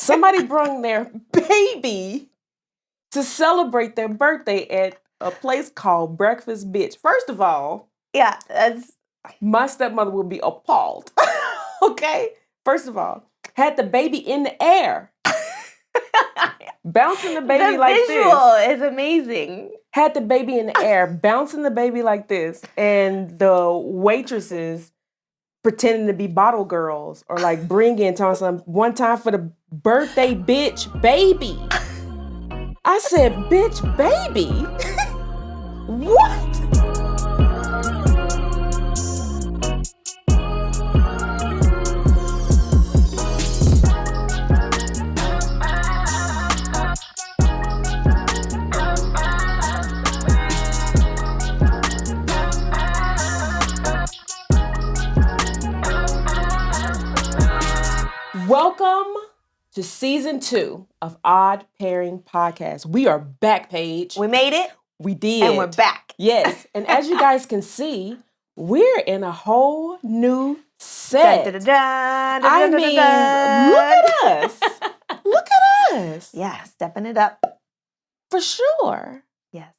Somebody brung their baby to celebrate their birthday at a place called Breakfast Bitch. First of all, Yeah, my stepmother would be appalled. Okay? First of all, had the baby in the air. Bouncing the baby like this. The visual is amazing. Had the baby in the air, bouncing the baby like this, and the waitresses pretending to be bottle girls or like bring in telling some one time for the birthday bitch baby. I said, bitch baby? What? Welcome to season 2 of Odd Pairing Podcast. We are back, Paige. We made it. We did. And we're back. Yes. And as you guys can see, we're in a whole new set. Look at us. Look at us. Yeah, stepping it up. For sure. Yes.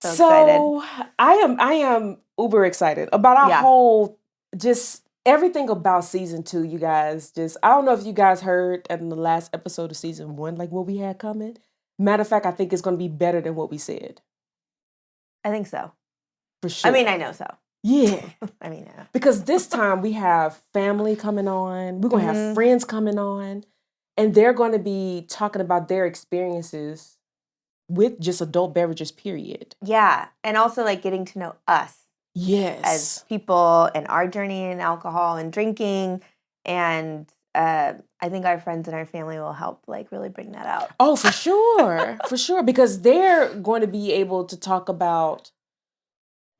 So excited. I am uber excited about our whole, just everything about season 2, you guys. I don't know if you guys heard in the last episode of season 1, like what we had coming. Matter of fact, I think it's going to be better than what we said. I think so. For sure. I mean, I know so. Yeah. I mean, yeah. Because this time we have family coming on. We're going to have friends coming on. And they're going to be talking about their experiences with just adult beverages, period. Yeah. And also like getting to know us. Yes. As people and our journey in alcohol and drinking. And I think our friends and our family will help like really bring that out. Oh, for sure. For sure. Because they're going to be able to talk about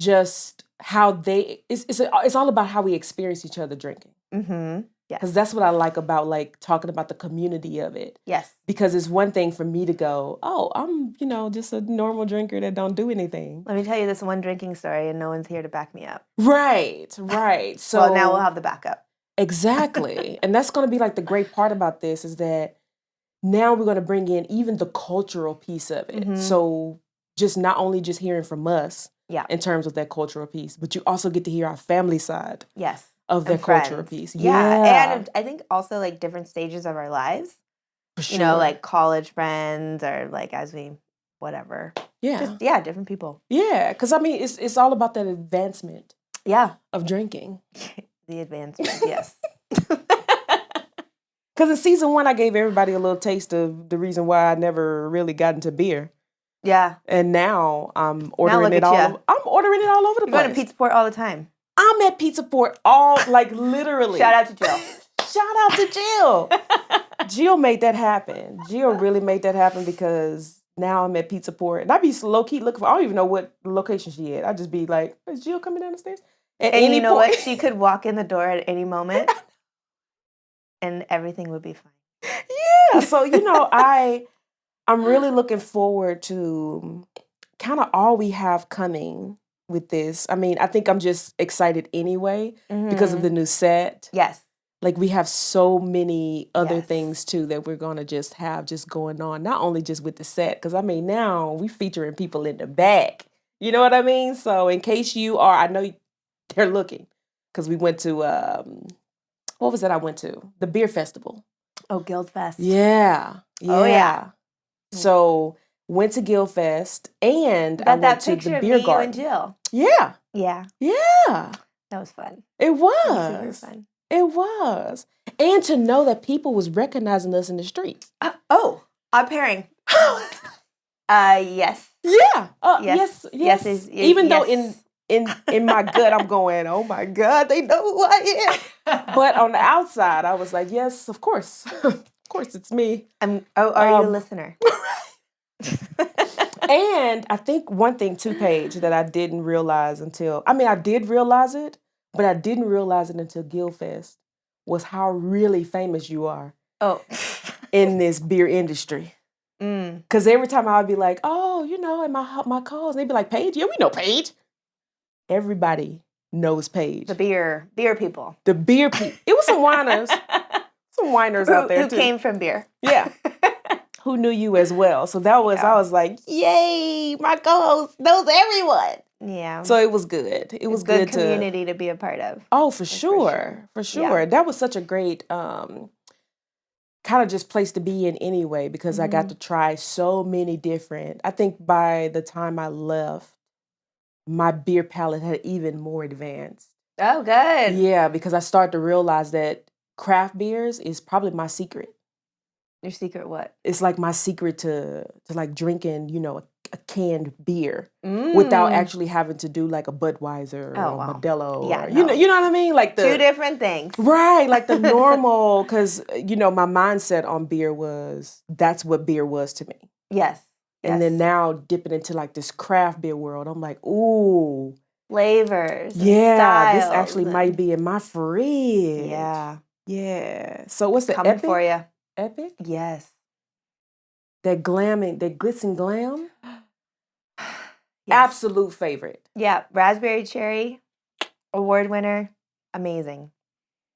just how it's all about how we experience each other drinking. Mm-hmm. Yes. Because that's what I like about like talking about the community of it. Yes. Because it's one thing for me to go, oh, I'm, just a normal drinker that don't do anything. Let me tell you this one drinking story and no one's here to back me up. Right. So well, now we'll have the backup. Exactly. And that's going to be like the great part about this is that now we're going to bring in even the cultural piece of it. Mm-hmm. So just not only just hearing from us in terms of that cultural piece, but you also get to hear our family side. Yes. Of their cultural piece. Yeah. And I think also like different stages of our lives. For sure. Like college friends or like as we, whatever. Yeah. Just, different people. Yeah. Because I mean, it's all about that advancement. Yeah. Of drinking. The advancement, yes. Because in season 1, I gave everybody a little taste of the reason why I never really got into beer. Yeah. And now I'm ordering it all. I'm ordering it all over the place. You're going to Pizza Port all the time. I'm at Pizza Port literally. Shout out to Jill. Shout out to Jill. Jill made that happen. Jill really made that happen because now I'm at Pizza Port. And I be low-key looking for, I don't even know what location she at. I just be like, is Jill coming down the stairs? And you know what? She could walk in the door at any moment and everything would be fine. Yeah. So, I'm really looking forward to kind of all we have coming with this. I mean, I think I'm just excited anyway because of the new set. Yes. Like we have so many other things too that we're going to just have just going on, not only just with the set, because I mean, now we featuring people in the back. You know what I mean? So in case you are, I know they're looking because we went to, what was that I went to? The beer festival. Oh, Guild Fest. Yeah. Oh, yeah. So went to Guild Fest and I went to the beer garden. You and Jill. Yeah. Yeah. Yeah. That was fun. It was. Super fun. It was. And to know that people was recognizing us in the streets. Odd pairing. Yes. Yeah. Yes. Even though in my gut I'm going, oh my God, they know who I am. But on the outside, I was like, yes, of course. Of course, it's me. Are you a listener? And I think one thing too, Paige, that I didn't realize I did realize it, but I didn't realize it until Guild Fest, was how really famous you are in this beer industry. Because every time I'd be like, oh, in my calls, they'd be like, Paige? Yeah, we know Paige. Everybody knows Paige. The beer people. The beer people. It was some whiners. some whiners out there who too. came from beer. Yeah. Who knew you as well. So that was, I was like, yay, my co-host knows everyone. Yeah. So it was good. It was good community to be a part of. Oh, for sure. For sure. Yeah. That was such a great kind of just place to be in anyway, because I got to try so many different. I think by the time I left, my beer palate had even more advanced. Oh, good. Yeah, because I started to realize that craft beers is probably my secret. Your secret what? It's like my secret to like drinking, you know, a canned beer without actually having to do like a Budweiser or a Modelo. Or, you know what I mean? Like two different things. Right, like the normal, because, you know, my mindset on beer was, that's what beer was to me. Yes. And then now dipping into like this craft beer world, I'm like, ooh. Flavors. Yeah, this actually might be in my fridge. Yeah. Yeah. So what's the Coming Epic? for you. Epic? Yes. That glamming, that glitz and glam? Yes. Absolute favorite. Yeah, raspberry cherry, award winner, amazing.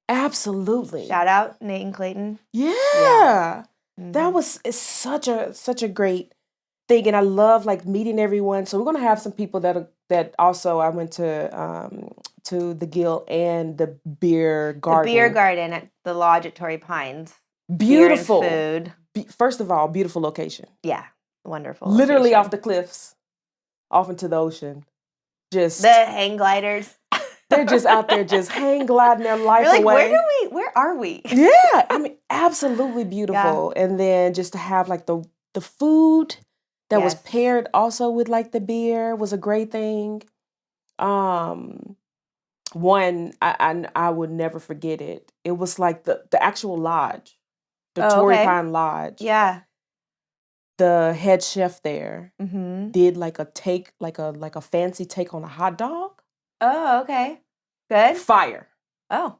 Absolutely. Shout out Nate and Clayton. Yeah. That was such a great thing, and I love like meeting everyone. So we're gonna have some people that also I went to the Guild and the beer garden. The beer garden at the lodge at Torrey Pines. Beautiful beer and food. First of all, beautiful location. Yeah, wonderful. Literally location. off the cliffs, off into the ocean. Just the hang gliders. They're just out there, just hang gliding their life You're like, away. Where are we? Yeah, I mean, absolutely beautiful. Yeah. And then just to have like the food that was paired also with like the beer was a great thing. One, I would never forget it. It was like the actual lodge, the Torrey Pine Lodge. Yeah. The head chef there did like a fancy take on a hot dog. Oh, okay. Good. Fire. Oh.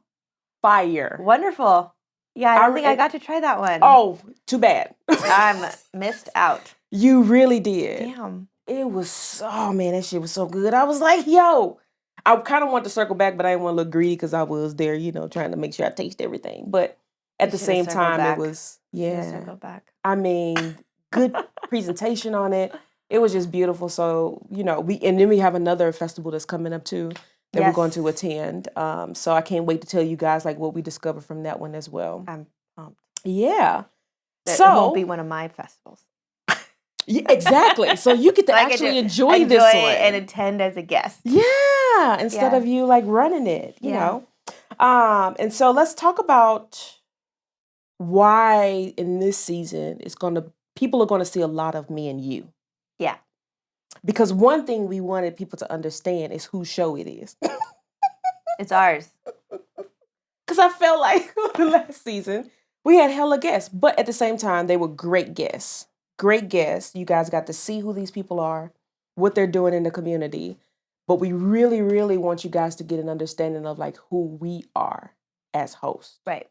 Fire. Wonderful. Yeah, I don't think I got to try that one. Oh, too bad. I'm missed out. You really did. Damn. It was, oh man, that shit was so good. I was like, yo. I kind of want to circle back, but I didn't want to look greedy because I was there, you know, trying to make sure I taste everything. But at the same time, it was, circle back. I mean, good presentation on it. It was just beautiful. So, you know, and then we have another festival that's coming up too that we're going to attend. So I can't wait to tell you guys like what we discovered from that one as well. I'm pumped. Yeah. It won't be one of my festivals. Yeah, exactly. So you get to actually enjoy this one and attend as a guest. Yeah, instead of you like running it, you know. And so let's talk about why in this season people are going to see a lot of me and you. Yeah. Because one thing we wanted people to understand is whose show it is. It's ours. Because I felt like last season we had hella guests, but at the same time they were great guests. Great guests. You guys got to see who these people are, what they're doing in the community. But we really, really want you guys to get an understanding of like who we are as hosts. Right.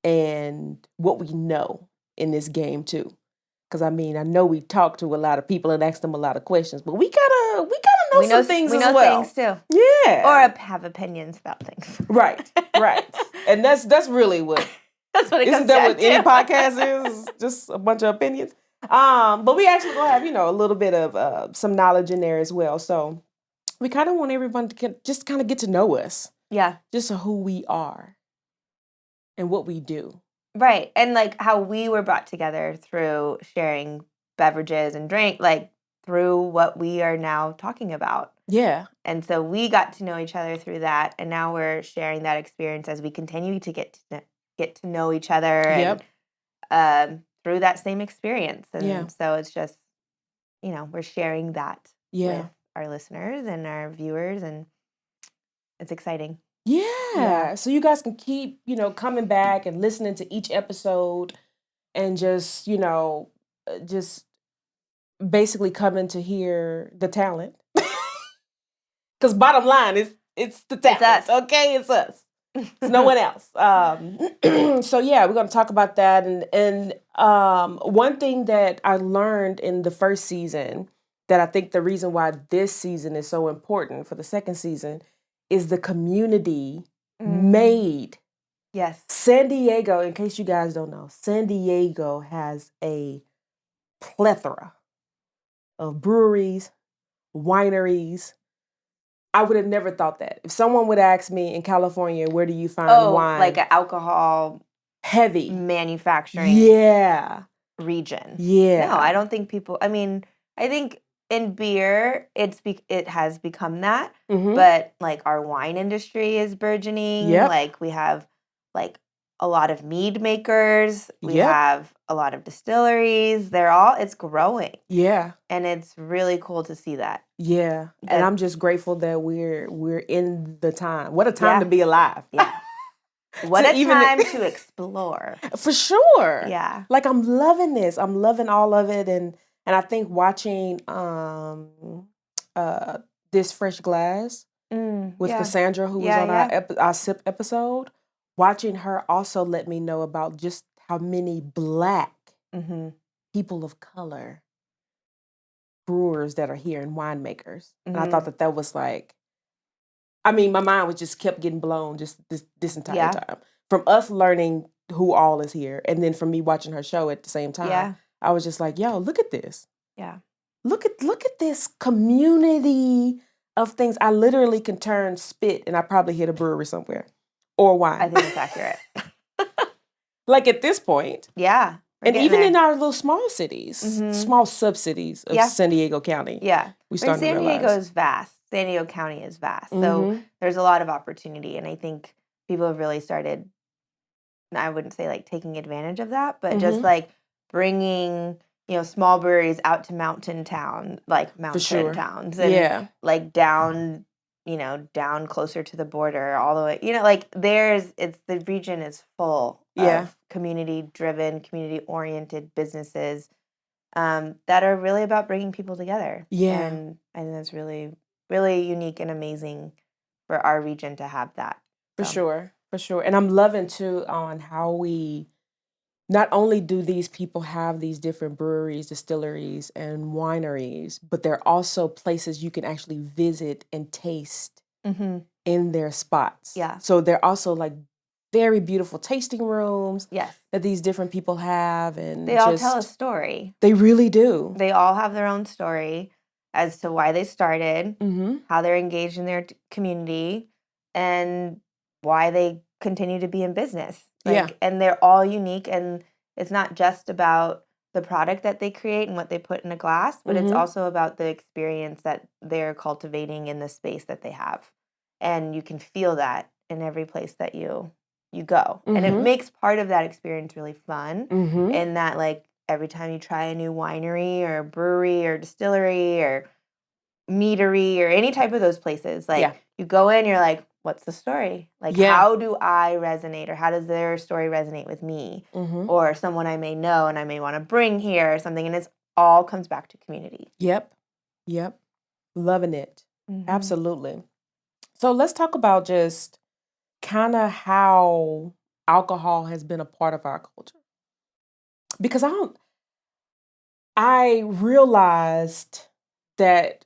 And what we know in this game too. Because I mean, I know we talk to a lot of people and ask them a lot of questions, but we gotta know some things as well. We know things too. Yeah. Or have opinions about things. Right. And that's really what that's what it isn't comes that down what to. any podcast is? Just a bunch of opinions. But we actually gonna have, you know, a little bit of some knowledge in there as well. So we kind of want everyone to just kind of get to know us. Yeah. Just who we are and what we do. Right. And like how we were brought together through sharing beverages and drink, like through what we are now talking about. Yeah. And so we got to know each other through that. And now we're sharing that experience as we continue to get to know each other. And through that same experience. And so it's just, you know, we're sharing that with our listeners and our viewers, and it's exciting. Yeah. So you guys can keep, you know, coming back and listening to each episode and just, you know, just basically coming to hear the talent. Because bottom line is it's the talent. It's us. Okay, it's us. It's no one else. So yeah, we're going to talk about that. And one thing that I learned in the first season that I think the reason why this season is so important for the second season is the community made Yes. San Diego, in case you guys don't know, San Diego has a plethora of breweries, wineries. I would have never thought that. If someone would ask me in California, where do you find wine? Like an alcohol heavy manufacturing region. Yeah. No, I don't think people, I mean, I think in beer, it has become that, but like our wine industry is burgeoning. Yep. Like we have like a lot of mead makers. We have a lot of distilleries. It's growing. Yeah. And it's really cool to see that. Yeah. And I'm just grateful that we're in the time. What a time to be alive. Yeah. What a time to explore. For sure. Yeah. Like I'm loving this. I'm loving all of it. And I think watching This Fresh Glass with Cassandra, who was on our SIP episode, watching her also let me know about just how many Black people of color brewers that are here and winemakers. And I thought that was like, I mean, my mind was just kept getting blown just this entire time. From us learning who all is here, and then from me watching her show at the same time, I was just like, yo, look at this. Yeah. Look at this community of things. I literally can turn spit and I probably hit a brewery somewhere. Or wine. I think it's accurate. Like at this point. Yeah. And even in our little small cities, small sub-cities of San Diego County. Yeah. San Diego is vast. San Diego County is vast. So there's a lot of opportunity. And I think people have really started, I wouldn't say like taking advantage of that, but just like bringing, small breweries out to mountain towns. And like down, down closer to the border all the way, like the region is full of community-driven, community-oriented businesses that are really about bringing people together. Yeah. And I think that's really, really unique and amazing for our region to have that. For sure. And I'm loving too on how we, not only do these people have these different breweries, distilleries, and wineries, but they're also places you can actually visit and taste in their spots. Yeah. So they're also like very beautiful tasting rooms that these different people have. And they all tell a story. They really do. They all have their own story as to why they started, how they're engaged in their community, and why they continue to be in business. And they're all unique, and it's not just about the product that they create and what they put in a glass, but it's also about the experience that they're cultivating in the space that they have. And you can feel that in every place that you go. And it makes part of that experience really fun in that, like, every time you try a new winery or brewery or distillery or meadery or any type of those places, like you go in, you're like, what's the story? Like, how do I resonate, or how does their story resonate with me or someone I may know and I may want to bring here or something? And it's all comes back to community. Yep. Loving it. Absolutely. So let's talk about just kind of how alcohol has been a part of our culture. Because I realized that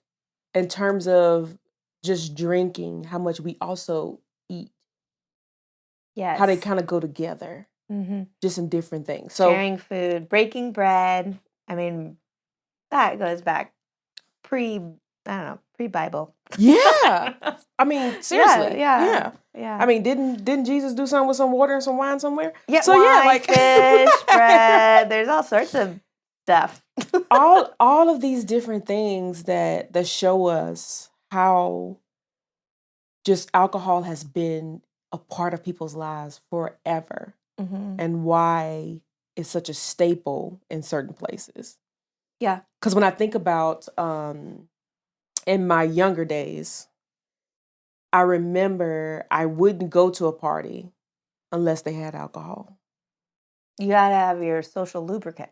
in terms of just drinking, how much we also eat. Yes. How they kind of go together. Just in different things. So sharing food, breaking bread. I mean, that goes back pre-Bible. Yeah. I mean, seriously. Yeah. I mean, didn't Jesus do something with some water and some wine somewhere? Yeah. So wine, like fish, bread. There's all sorts of stuff. all of these different things that show us how just alcohol has been a part of people's lives forever, and why it's such a staple in certain places. Yeah. Because when I think about in my younger days, I remember I wouldn't go to a party unless they had alcohol. You gotta have your social lubricant.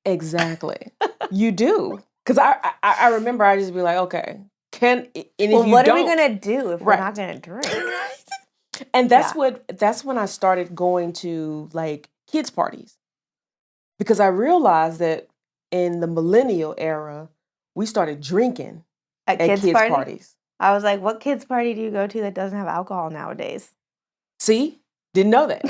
Exactly. You do. Because I remember I just be like, okay, what are we gonna do if we're not gonna drink? And that's when I started going to like kids' parties. Because I realized that in the millennial era, we started drinking at kids' parties. I was like, what kids' party do you go to that doesn't have alcohol nowadays? See? Didn't know that.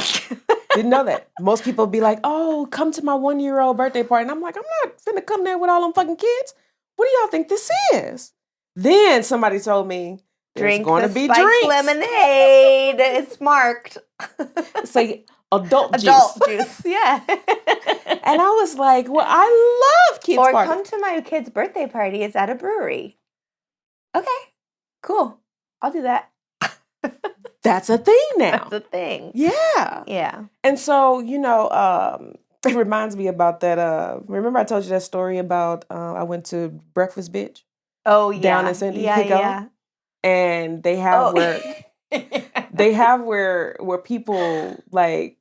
Didn't know that. Most people be like, oh, come to my 1-year-old birthday party. And I'm like, I'm not finna come there with all them fucking kids. What do y'all think this is? Then somebody told me there's going to be drinks. Lemonade. It's marked. Say adult juice. Yeah. And I was like, well, I love kids' parties. Or come to my kid's birthday party. It's at a brewery. Okay, cool. I'll do that. That's a thing now. That's a thing. Yeah. Yeah. And so, it reminds me about that. Remember I told you that story about I went to Breakfast Bitch? Oh, yeah. Down in San Diego? Yeah. And they have where people like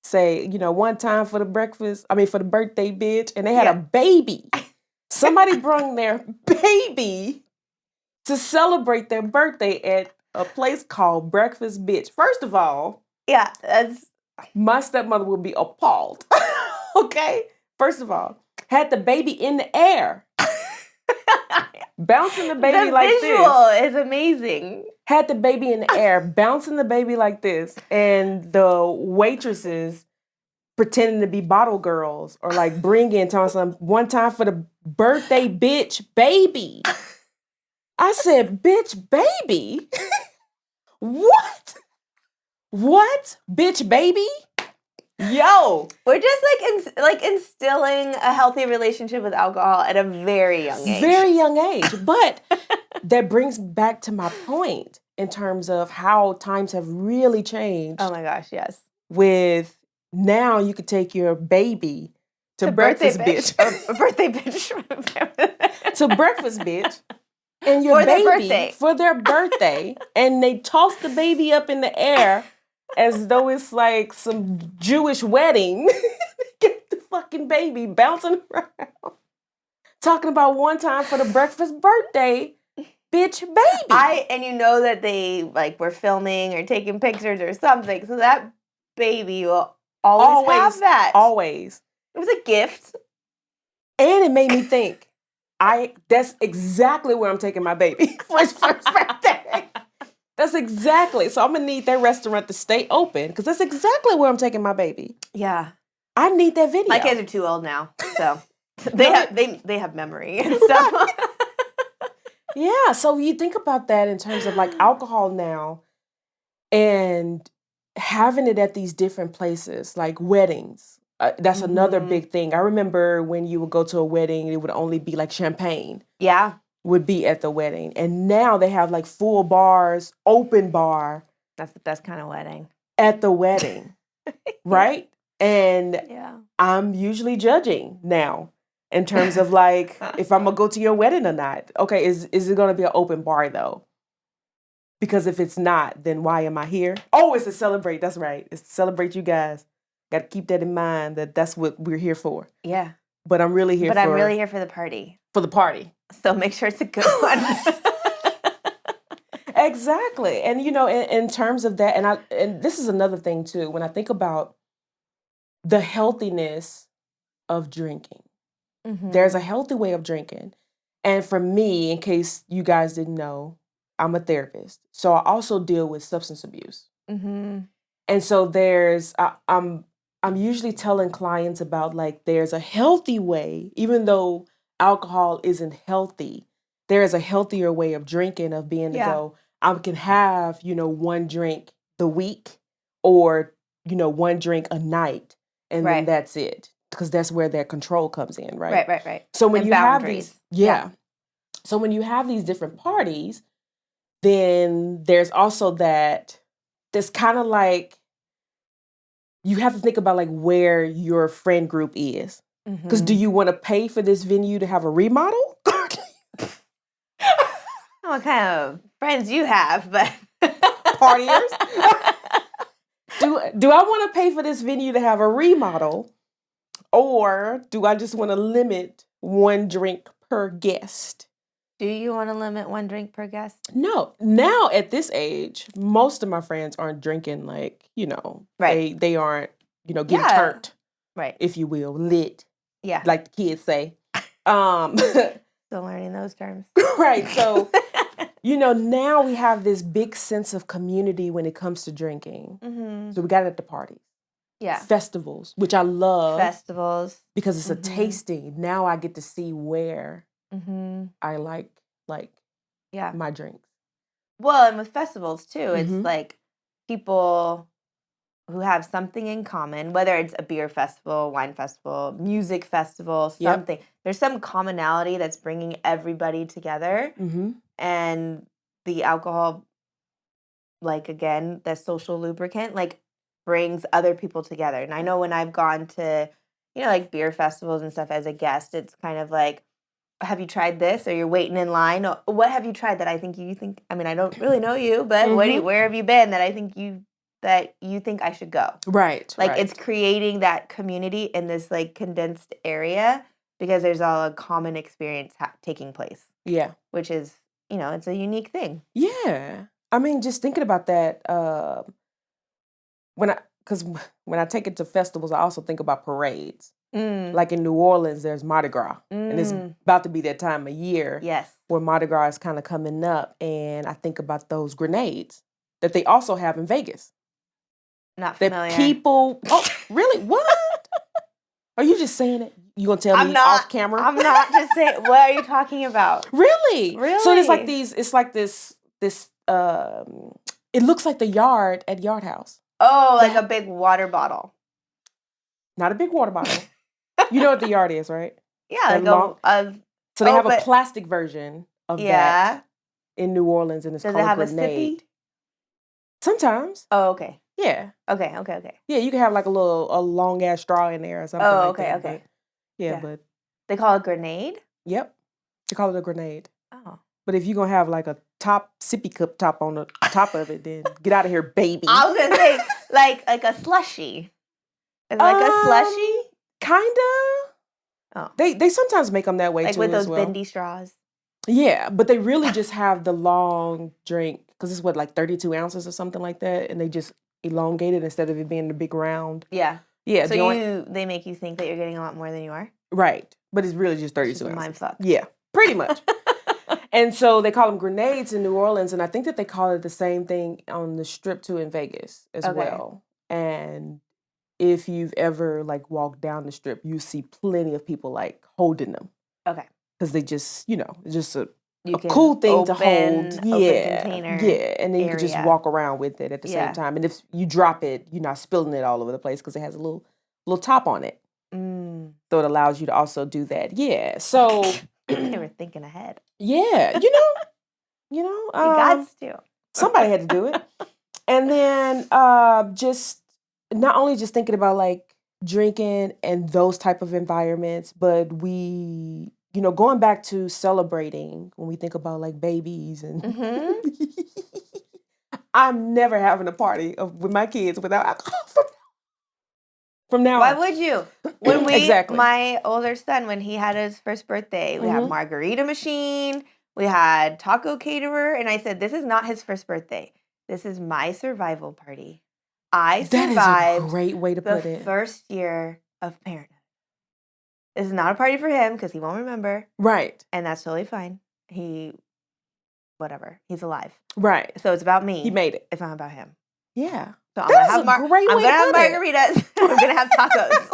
say, one time for the birthday bitch, and they had a baby. Somebody brought their baby to celebrate their birthday at a place called Breakfast Bitch. First of all, my stepmother would be appalled. Okay? First of all, had the baby in the air. Bouncing the baby like this. The visual is amazing. Had the baby in the air, bouncing the baby like this, and the waitresses pretending to be bottle girls or like telling some one time for the birthday bitch baby. I said, bitch baby? What? What? Bitch baby? Yo. We're just like instilling a healthy relationship with alcohol at a very young age. Very young age. But that brings back to my point in terms of how times have really changed. Oh my gosh, yes. With now you could take your baby to Breakfast Bitch. Birthday bitch. To Breakfast Bitch. And your baby for their birthday. And they toss the baby up in the air as though it's like some Jewish wedding. Get the fucking baby bouncing around. Talking about one time for the breakfast birthday, bitch baby. And you know that they like were filming or taking pictures or something. So that baby will always have that. Always. It was a gift. And it made me think, that's exactly where I'm taking my baby for his first birthday. That's exactly. So I'm going to need that restaurant to stay open because that's exactly where I'm taking my baby. Yeah. I need that video. My kids are too old now, so they have memory and stuff. Yeah, so you think about that in terms of like alcohol now and having it at these different places, like weddings. That's another big thing. I remember when you would go to a wedding, it would only be like champagne. Yeah. Would be at the wedding. And now they have like full bars, open bar. That's the best kind of wedding. At the wedding, right? And I'm usually judging now in terms of like, if I'm going to go to your wedding or not. Okay, is it going to be an open bar though? Because if it's not, then why am I here? Oh, it's to celebrate. That's right. It's to celebrate you guys. Got to keep that in mind that's what we're here for. Yeah. But I'm really here I'm really here for the party. For the party. So make sure it's a good one. Exactly. And, in terms of that, and this is another thing too, when I think about the healthiness of drinking, there's a healthy way of drinking. And for me, in case you guys didn't know, I'm a therapist. So I also deal with substance abuse. Mm-hmm. And so I'm usually telling clients about like, there's a healthy way, even though alcohol isn't healthy, there is a healthier way of drinking, of being to go, I can have, one drink the week or, one drink a night and then that's it. Because that's where that control comes in, right? Right. So when you have these, so when you have these different parties, then there's also that's kind of like, you have to think about like where your friend group is. Because do you want to pay for this venue to have a remodel? What kind of friends you have, but partiers? Do I want to pay for this venue to have a remodel, or do I just want to limit one drink per guest? Do you want to limit one drink per guest? No. Now at this age, most of my friends aren't drinking like, they aren't, getting turned, right? If you will, lit. Yeah. Like the kids say. Still learning those terms. Right. So, Now we have this big sense of community when it comes to drinking. Mm-hmm. So we got it at the parties. Yeah. Festivals, which I love. Festivals. Because it's a tasting. Now I get to see where I like my drinks. Well, and with festivals too, it's like people who have something in common, whether it's a beer festival, wine festival, music festival, something. Yep. There's some commonality that's bringing everybody together. Mm-hmm. And the alcohol, like, again, the social lubricant, like, brings other people together. And I know when I've gone to, like, beer festivals and stuff as a guest, it's kind of like, have you tried this? Or you're waiting in line. Or, what have you tried that I think you think, I mean, I don't really know you, but where have you been that I think you think I should go? Right. Like, it's creating that community in this, like, condensed area because there's all a common experience taking place. Yeah. Which is, it's a unique thing. Yeah. I mean, just thinking about that, because when I take it to festivals, I also think about parades. Like in New Orleans, there's Mardi Gras, and it's about to be that time of year where Mardi Gras is kind of coming up, and I think about those grenades that they also have in Vegas. Not familiar. That people, really? What? Are you just saying it? You gonna tell me off camera? I'm not just saying. What are you talking about? Really? So it's like these. It's like this. It looks like the yard at Yard House. Oh, like a big water bottle. Not a big water bottle. You know what the yard is, right? Yeah, so they have a plastic version of that in New Orleans, and it's called a grenade. A sippy? Sometimes. Oh, okay. Yeah. Okay. Yeah, you can have like a long ass straw in there or something like that. Okay. But they call it a grenade? Yep. They call it a grenade. Oh. But if you're gonna have like a sippy cup top on the top of it, then get out of here, baby. I was gonna say like a slushie. Is it like a slushie? Kinda. Oh. They sometimes make them that way too, like with those bendy straws. Yeah, but they really just have the long drink because it's like 32 ounces or something like that, and they just elongate it instead of it being the big round. Yeah. Yeah. So they make you think that you're getting a lot more than you are. Right, but it's really just 32 ounces. Mind fuck. Yeah, pretty much. And so they call them grenades in New Orleans, and I think that they call it the same thing on the Strip too in Vegas as well. And if you've ever like walked down the Strip, you see plenty of people like holding them. Okay. Because they just, it's just a cool thing to hold. Yeah. Container yeah. And then you can just walk around with it at the same time. And if you drop it, you're not spilling it all over the place because it has a little top on it. So it allows you to also do that. Yeah. So they were thinking ahead. Yeah. You got to. Somebody had to do it. And then just not only just thinking about like drinking and those type of environments, but we, going back to celebrating when we think about like babies and I'm never having a party with my kids without alcohol from now on. Why would you? When Exactly. My older son, when he had his first birthday, we had margarita machine, we had taco caterer, and I said, this is not his first birthday. This is my survival party. I survived that is a great way to put the it. first year of parenthood. This is not a party for him because he won't remember. Right. And that's totally fine. Whatever. He's alive. Right. So it's about me. He made it. It's not about him. Yeah. So I'm going to have margaritas. I'm going to have tacos.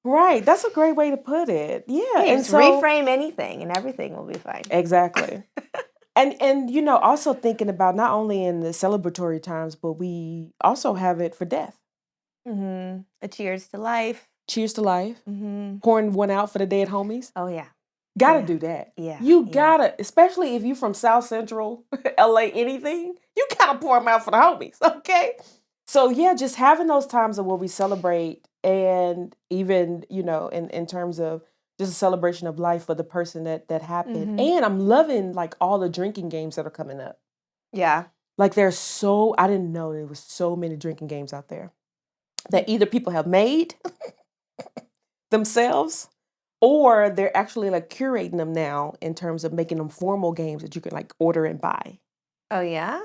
Right. That's a great way to put it. Yeah. And so reframe anything and everything will be fine. Exactly. And also thinking about not only in the celebratory times, but we also have it for death. Mm-hmm. A cheers to life. Cheers to life. Mm-hmm. Pouring one out for the dead homies. Oh, yeah. Gotta do that. Yeah. You gotta, especially if you from South Central, LA, anything, you gotta pour them out for the homies, okay? So yeah, just having those times of where we celebrate and even, in terms of just a celebration of life for the person that happened. And I'm loving like all the drinking games that are coming up. Yeah. Like I didn't know there was so many drinking games out there that either people have made themselves or they're actually like curating them now in terms of making them formal games that you can like order and buy. Oh, yeah?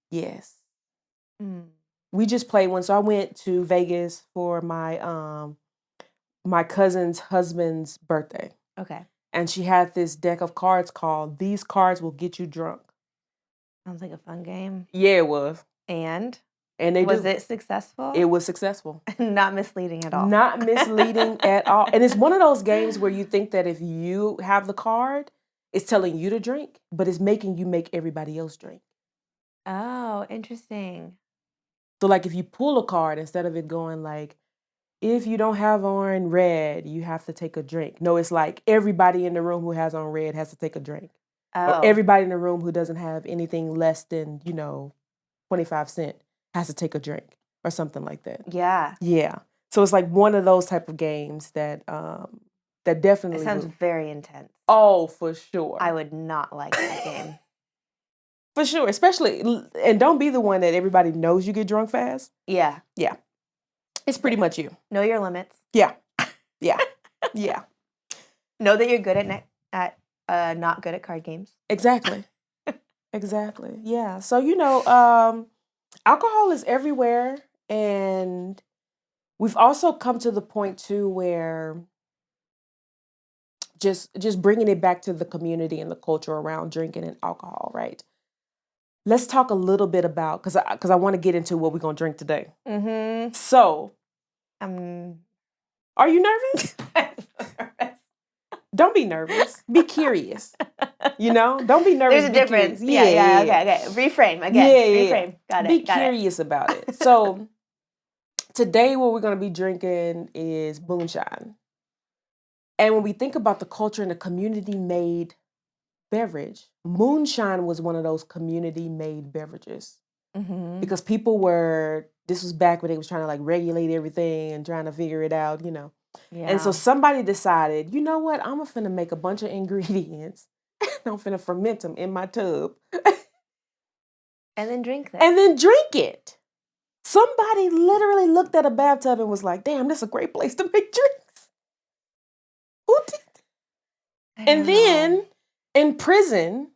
Yes. We just played one. So I went to Vegas for my my cousin's husband's birthday. Okay. And she had this deck of cards called "These Cards Will Get You Drunk." Sounds like a fun game. Yeah, it was. And was it successful? It was successful. Not misleading at all. Not misleading at all. And it's one of those games where you think that if you have the card, it's telling you to drink, but it's making you make everybody else drink. Oh, interesting. So like if you pull a card, instead of it going like, if you don't have on red, you have to take a drink. No, it's like everybody in the room who has on red has to take a drink. Oh. Or everybody in the room who doesn't have anything less than, 25 cents has to take a drink or something like that. Yeah. Yeah. So it's like one of those type of games that that definitely... It sounds very intense. Oh, for sure. I would not like that game. For sure. Especially, and don't be the one that everybody knows you get drunk fast. Yeah. Yeah. It's pretty much you. Know your limits. Yeah. Yeah. Yeah. Know that you're good at not good at card games. Exactly. Exactly. Yeah. So, alcohol is everywhere, and we've also come to the point too where just bringing it back to the community and the culture around drinking and alcohol, right? Let's talk a little bit about, because I want to get into what we're going to drink today. Mm-hmm. So, are you nervous? Don't be nervous. Be curious. Don't be nervous. There's a difference. Curious. Yeah. Okay. Reframe again. Yeah. Reframe. Got it. Be curious about it. So, today what we're going to be drinking is moonshine. And when we think about the culture and the community-made beverage, moonshine was one of those community-made beverages. Mm-hmm. Because this was back when they was trying to like regulate everything and trying to figure it out, Yeah. And so somebody decided, you know what, I'm finna make a bunch of ingredients and I'm finna ferment them in my tub. And then drink them. And then drink it. Somebody literally looked at a bathtub and was like, damn, this is a great place to make drinks. Who did? And then in prison,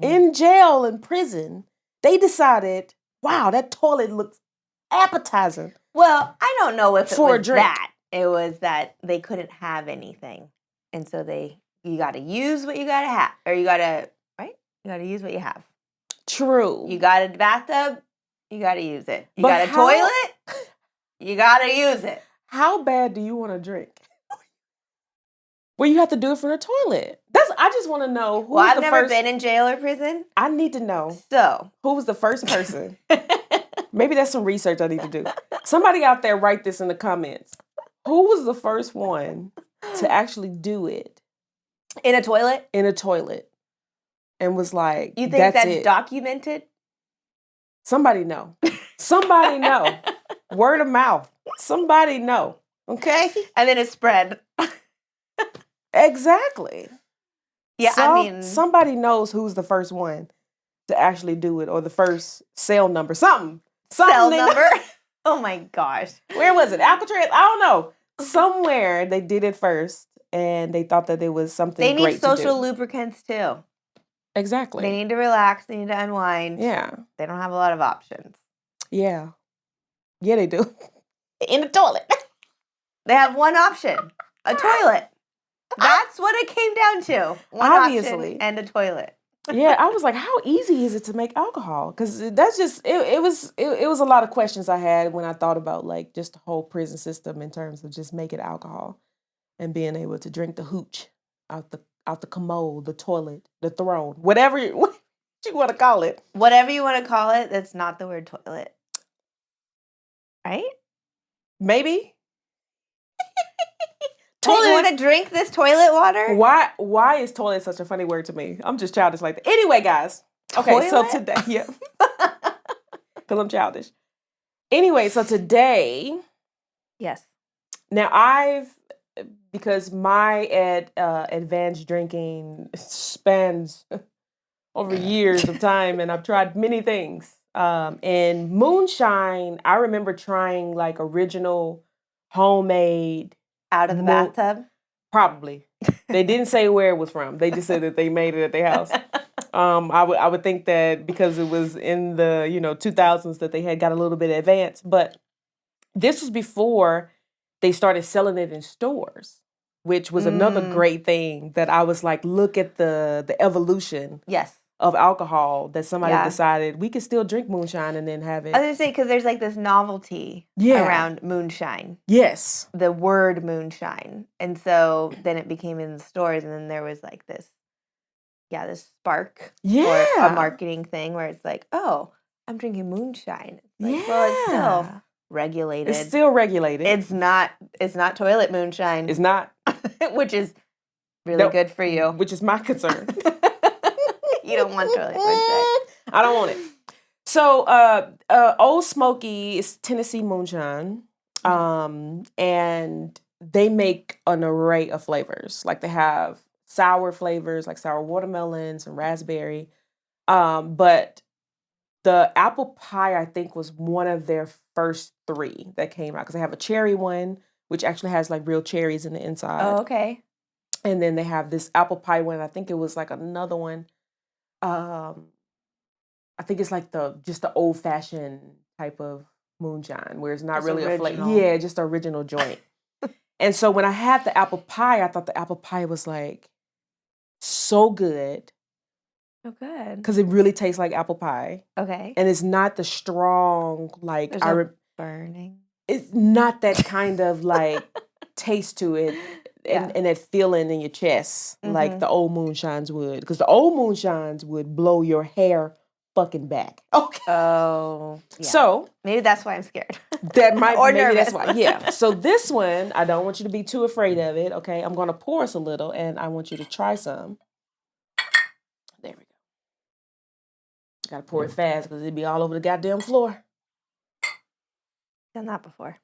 in jail, in prison, they decided, wow, that toilet looks appetizing. Well, I don't know if it for was a drink. that. It was that they couldn't have anything. And so you got to use what you got to have. Or you got to use what you have. True. You got a bathtub, you got to use it. You got a toilet, you got to use it. How bad do you want to drink? Well, you have to do it from the toilet. I just want to know who was the first... I've never been in jail or prison. I need to know. So, who was the first person? Maybe that's some research I need to do. Somebody out there write this in the comments. Who was the first one to actually do it? In a toilet? In a toilet. And was like, you think that's documented? Somebody know. Somebody know. Word of mouth. Somebody know. Okay? And then it spread. Exactly. Yeah, somebody knows who's the first one to actually do it, or the first cell number. Something cell number? Oh my gosh. Where was it? Alcatraz? I don't know. Somewhere they did it first, and they thought that it was something great to do. They need social lubricants too. Exactly. They need to relax. They need to unwind. Yeah. They don't have a lot of options. Yeah. Yeah, they do. In the toilet. They have one option. A toilet. That's what it came down to. One Obviously. option and a toilet. Yeah, I was like, how easy is it to make alcohol? Because that's just, it was a lot of questions I had when I thought about like just the whole prison system in terms of just making alcohol and being able to drink the hooch out the commode, the toilet, the throne, whatever you want to call it. Whatever you want to call it, that's not the word toilet. Right? Maybe. Toilet. You want to drink this toilet water? Why is toilet such a funny word to me? I'm just childish like that. Anyway, guys. Okay, toilet? So today, yeah. Because I'm childish. Anyway, so today. Yes. Now because my advanced drinking spans over years of time, and I've tried many things. And moonshine, I remember trying like original homemade. Out of the bathtub? Probably. They didn't say where it was from. They just said that they made it at their house. I would think that because it was in the 2000s that they had got a little bit advanced, but this was before they started selling it in stores. which was another great thing that I was like, look at the evolution. Yes. Of alcohol that somebody decided we could still drink moonshine and then have it. I was going to say, because there's like this novelty around moonshine. Yes. The word moonshine. And so then it became in the stores, and then there was like this spark or a marketing thing where it's like, oh, I'm drinking moonshine. It's like, well, it's still regulated. It's still regulated. It's not toilet moonshine. It's not. Which is really good for you. Which is my concern. You don't want toilet moonshine. I don't want it. So, Old Smoky is Tennessee moonshine, and they make an array of flavors. Like they have sour flavors, like sour watermelons and raspberry. But the apple pie, I think, was one of their first 3 that came out because they have a cherry one, which actually has like real cherries in the inside. Oh, okay. And then they have this apple pie one. I think it was like another one. I think it's like just the old fashioned type of moonshine where it's not just really original. a flavor. Yeah, just the original joint. And so when I had the apple pie, I thought the apple pie was like so good. So good. Because it really tastes like apple pie. Okay. And it's not the strong, like, burning. It's not that kind of like taste to it and that feeling in your chest like the old moonshines would. Because the old moonshines would blow your hair fucking back. Okay. Oh. Yeah. So. Maybe that's why I'm scared. That might or maybe nervous. That's why. Yeah. So this one, I don't want you to be too afraid of it. Okay. I'm going to pour us a little and I want you to try some. There we go. Got to pour it fast because it'd be all over the goddamn floor. Done that before.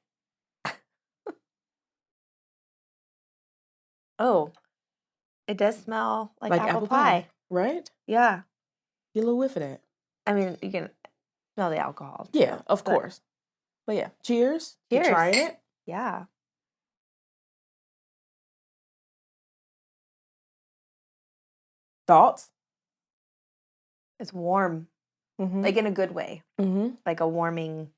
Oh, it does smell like apple pie. Right? Yeah. Get a little whiff of that. I mean, you can smell the alcohol. Too, yeah, of course. But yeah, cheers. Cheers. For trying it. Yeah. Thoughts? It's warm. Mm-hmm. Like in a good way. Mm-hmm. Like a warmness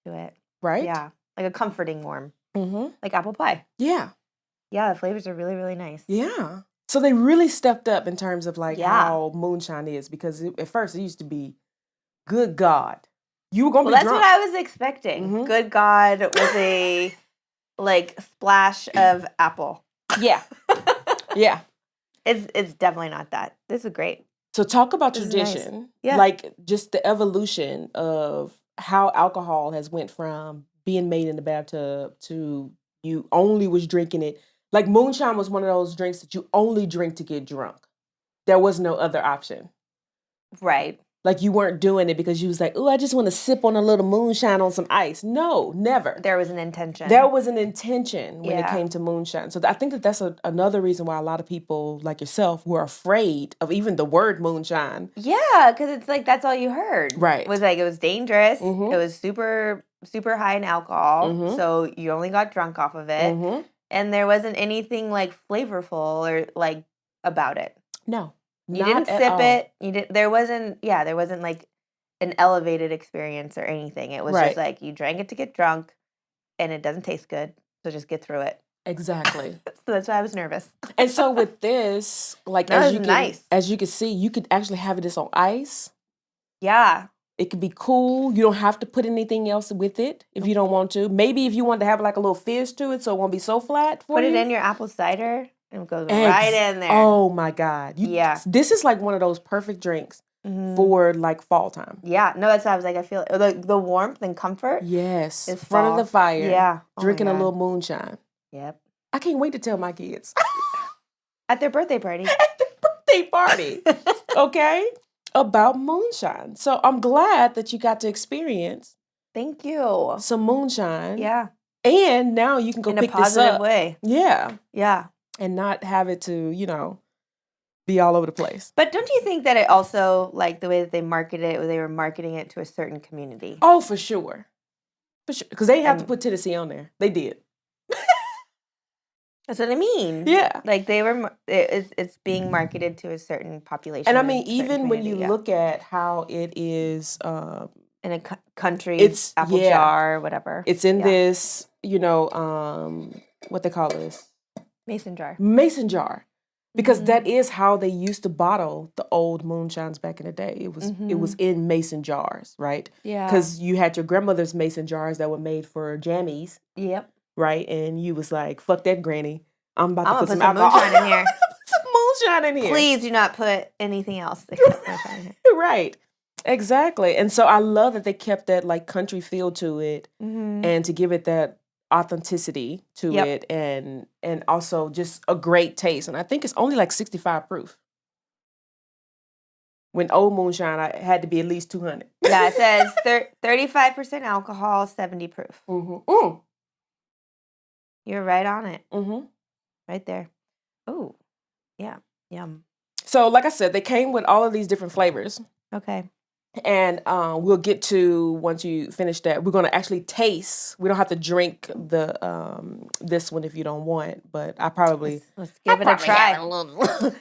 to it. Right? Yeah. Like a comforting warm. Mm-hmm. Like apple pie. Yeah. Yeah, the flavors are really, really nice. Yeah. So they really stepped up in terms of like how moonshine is because at first it used to be, good God, you were going to be drunk. That's what I was expecting. Mm-hmm. Good God with a like splash of apple. Yeah. Yeah. It's definitely not that. This is great. So talk about tradition. Nice. Yeah. Like just the evolution of how alcohol has went from being made in the bathtub to you only was drinking it. Like moonshine was one of those drinks that you only drink to get drunk. There was no other option. Right. Like you weren't doing it because you was like, oh, I just want to sip on a little moonshine on some ice. No, never. There was an intention. There was an intention when it came to moonshine. So I think that that's another reason why a lot of people like yourself were afraid of even the word moonshine. Yeah, because it's like that's all you heard. Right. It was like it was dangerous. Mm-hmm. It was super, super high in alcohol. Mm-hmm. So you only got drunk off of it. Mm-hmm. And there wasn't anything like flavorful or like about it. No. You didn't sip it. You didn't. There wasn't like an elevated experience or anything. It was just like you drank it to get drunk, and it doesn't taste good. So just get through it. Exactly. So that's why I was nervous. And so with this, like as you can see, you could actually have this on ice. Yeah. It could be cool. You don't have to put anything else with it if you don't want to. Maybe if you want to have like a little fizz to it, so it won't be so flat for you. Put it in your apple cider. It goes right in there. Oh my God. This is like one of those perfect drinks for like fall time. Yeah. No, that's what I was like. I feel the warmth and comfort. Yes. In front of the fire. Yeah. Drinking a little moonshine. Yep. I can't wait to tell my kids. At their birthday party. At their birthday party. Okay? About moonshine. So I'm glad that you got to experience. Thank you. Some moonshine. Yeah. And now you can go pick this up. In a positive way. Yeah. Yeah. And not have it to, be all over the place. But don't you think that it also, like, the way that they market it, they were marketing it to a certain community? Oh, for sure. For sure. Because they have to put Tennessee on there. They did. That's what I mean. Yeah. Like, it's being marketed to a certain population. And I mean, even when you look at how it is... in a country, it's apple jar, whatever. It's in this what they call this? Mason jar. Mason jar. Because that is how they used to bottle the old moonshines back in the day. It was in mason jars, right? Yeah. Because you had your grandmother's mason jars that were made for jammies. Yep. Right? And you was like, fuck that, granny. I'm about to put some moonshine in here. Some moonshine in here. Please do not put anything else except moonshine in here. Right. Exactly. And so I love that they kept that like country feel to it and to give it that authenticity to it and also just a great taste. And I think it's only like 65 proof. When old moonshine, I had to be at least 200. Yeah, it says 35% alcohol, 70 proof. You're right on it. Right there. Oh, yeah. Yum. So like I said, they came with all of these different flavors. Okay. And we'll get to, once you finish that, we're going to actually taste. We don't have to drink the this one if you don't want, but I probably... Let's give it a try.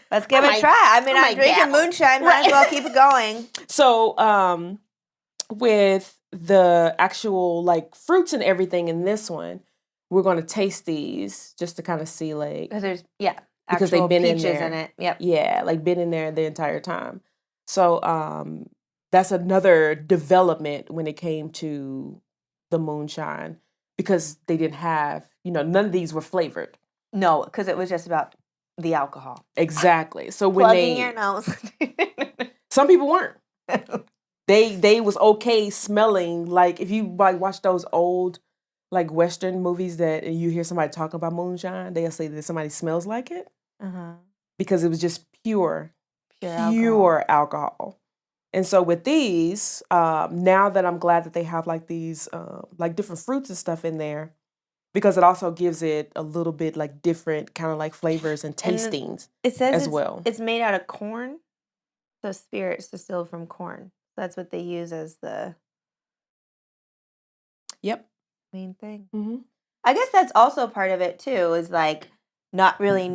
Let's give it a try. I mean, I'm drinking moonshine. Might as well keep it going. So with the actual like fruits and everything in this one, we're going to taste these just to kind of see like... Because they've been in there. In it. Yep. Yeah, like been in there the entire time. So that's another development when it came to the moonshine because they didn't have, none of these were flavored. No, because it was just about the alcohol. Exactly. So when Plugging your nose. Some people weren't. They was okay smelling like if you like watch those old like Western movies that you hear somebody talk about moonshine, they'll say that somebody smells like it because it was just pure alcohol. And so with these, now that I'm glad that they have like these like different fruits and stuff in there, because it also gives it a little bit like different kind of like flavors and tastings. It says well. It's made out of corn, so spirits distilled from corn. That's what they use as the main thing. I guess that's also part of it too. Is like not really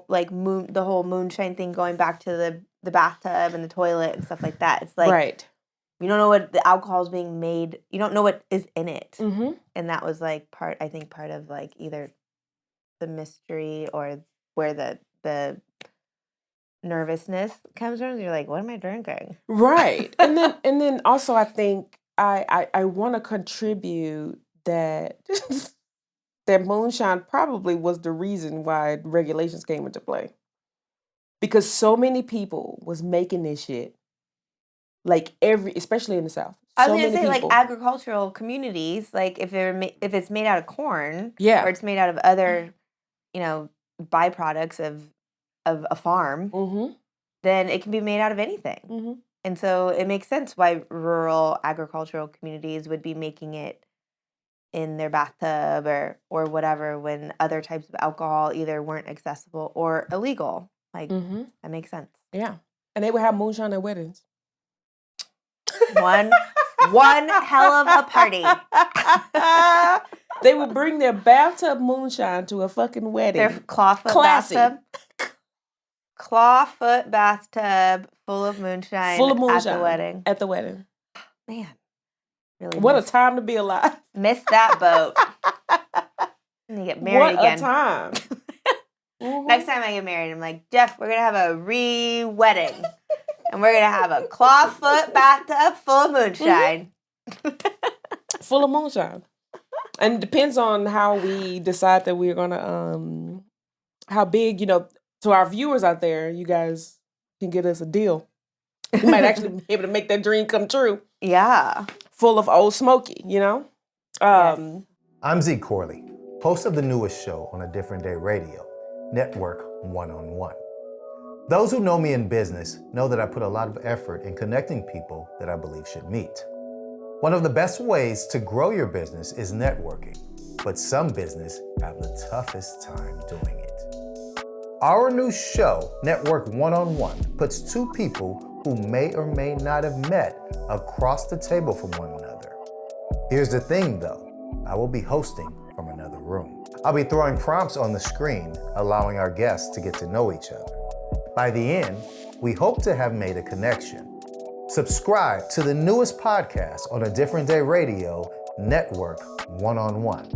like the whole moonshine thing going back to the bathtub and the toilet and stuff like that. It's like you don't know what the alcohol is being made. You don't know what is in it, and that was like part of like either the mystery or where the nervousness comes from. You're like, what am I drinking? Right, and then also I think I want to contribute that that moonshine probably was the reason why regulations came into play. Because so many people was making this shit, like especially in the South. I was gonna say like agricultural communities, like if it's made out of corn, or it's made out of other, byproducts of a farm, then it can be made out of anything. And so it makes sense why rural agricultural communities would be making it in their bathtub or whatever when other types of alcohol either weren't accessible or illegal. Like, that makes sense. Yeah. And they would have moonshine at weddings. One hell of a party. They would bring their bathtub moonshine to a fucking wedding. Their clawfoot bathtub. Clawfoot bathtub full of moonshine at the wedding. At the wedding. Man. Really what a time to be alive. Missed that boat. And you get married again. What a time. Next time I get married, I'm like, Jeff, we're going to have a re-wedding. And we're going to have a clawfoot bathtub full of moonshine. Full of moonshine. And it depends on how we decide that we're going to, how big, to our viewers out there, you guys can get us a deal. You might actually be able to make that dream come true. Yeah. Full of Old Smoky, Yes. I'm Zeke Corley, host of the newest show on A Different Day Radio, Network One-on-One. Those who know me in business know that I put a lot of effort in connecting people that I believe should meet. One of the best ways to grow your business is networking, but some business have the toughest time doing it. Our new show, Network One-on-One, puts two people who may or may not have met across the table from one another. Here's the thing though, I will be hosting from another room. I'll be throwing prompts on the screen, allowing our guests to get to know each other. By the end, we hope to have made a connection. Subscribe to the newest podcast on A Different Day Radio, Network One-on-One.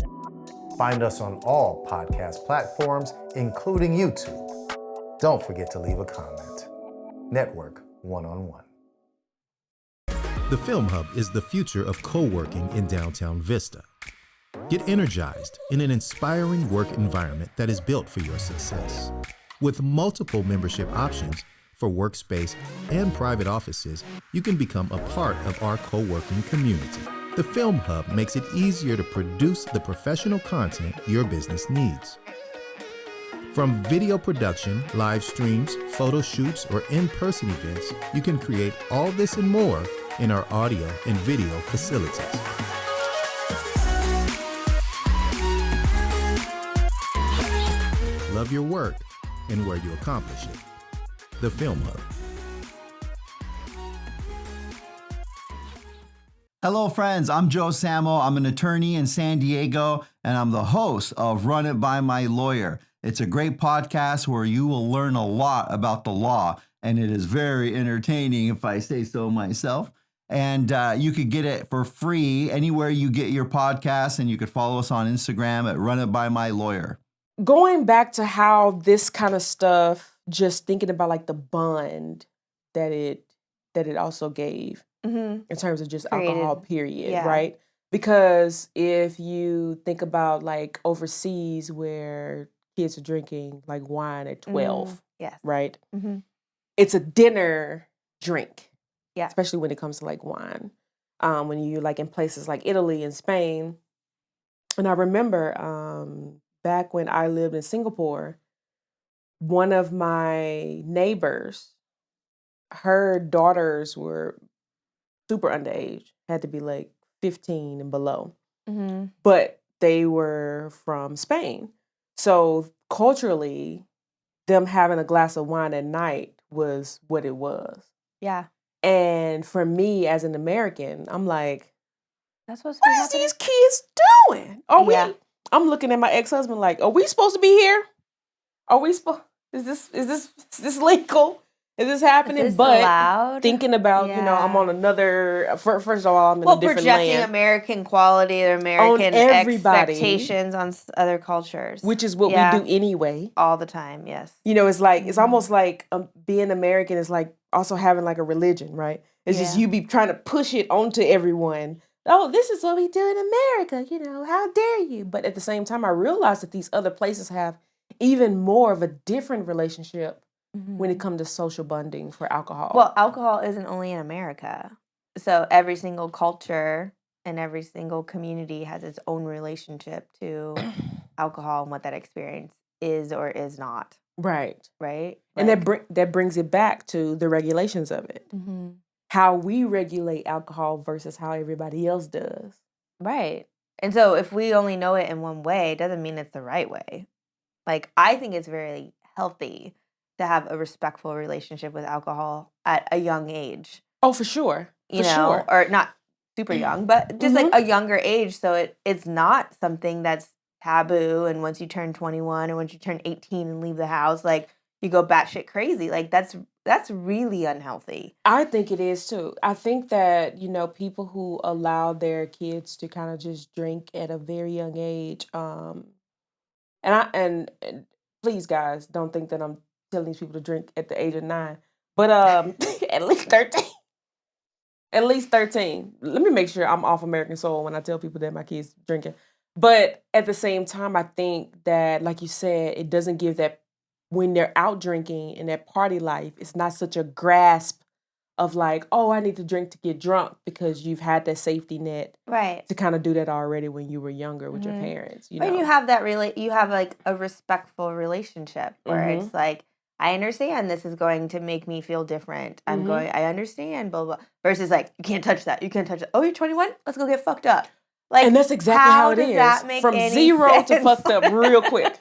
Find us on all podcast platforms, including YouTube. Don't forget to leave a comment. Network One-on-One. The Film Hub is the future of co-working in downtown Vista. Get energized in an inspiring work environment that is built for your success. With multiple membership options for workspace and private offices, you can become a part of our co-working community. The Film Hub makes it easier to produce the professional content your business needs. From video production, live streams, photo shoots, or in-person events, you can create all this and more in our audio and video facilities. Love your work and where you accomplish it. The Film Hub. Hello, friends. I'm Joe Samo. I'm an attorney in San Diego, and I'm the host of Run It By My Lawyer. It's a great podcast where you will learn a lot about the law, and it is very entertaining, if I say so myself. And you could get it for free anywhere you get your podcasts, and you could follow us on Instagram at Run It By My Lawyer. Going back to how this kind of stuff, just thinking about like the bond that it also gave in terms of just alcohol, period, right? Because if you think about like overseas where kids are drinking like wine at 12, right? It's a dinner drink, especially when it comes to like wine. When you like in places like Italy and Spain. And I remember back when I lived in Singapore, one of my neighbors, her daughters were super underage, had to be like 15 and below. But they were from Spain. So culturally, them having a glass of wine at night was what it was. Yeah. And for me as an American, I'm like, that's what's what is these kids doing? I'm looking at my ex-husband like, are we supposed to be here? Are we supposed? Is this legal? Is this happening? Is this allowed? Thinking about, I'm on another. First of all, I'm in a different projecting land. American quality or American expectations on other cultures, which is what we do anyway, all the time. Yes, it's like it's almost like being American is like also having like a religion, right? It's just you be trying to push it onto everyone. Oh, this is what we do in America. How dare you? But at the same time, I realized that these other places have even more of a different relationship when it comes to social bonding for alcohol. Well, alcohol isn't only in America. So every single culture and every single community has its own relationship to alcohol and what that experience is or is not. Right. Right? And that brings it back to the regulations of it. How we regulate alcohol versus how everybody else does. Right. And so if we only know it in one way, it doesn't mean it's the right way. Like, I think it's very healthy to have a respectful relationship with alcohol at a young age. Oh, for sure. Sure. Or not super young, but just like a younger age. So it's not something that's taboo. And once you turn 21 or once you turn 18 and leave the house, like you go batshit crazy. Like that's really unhealthy. I think it is too. I think that, people who allow their kids to kind of just drink at a very young age, and please guys, don't think that I'm telling these people to drink at the age of 9, but at least 13. At least 13. Let me make sure I'm off American soil when I tell people that my kids drinking. But at the same time, I think that, like you said, it doesn't give that when they're out drinking in that party life, it's not such a grasp of like, oh, I need to drink to get drunk, because you've had that safety net to kind of do that already when you were younger with your parents. And you have that you have like a respectful relationship where it's like, I understand this is going to make me feel different. I understand, blah, blah, versus like, you can't touch that. You can't touch that. Oh, you're 21? Let's go get fucked up. Like, and that's exactly how it is. From 0 to fucked up real quick.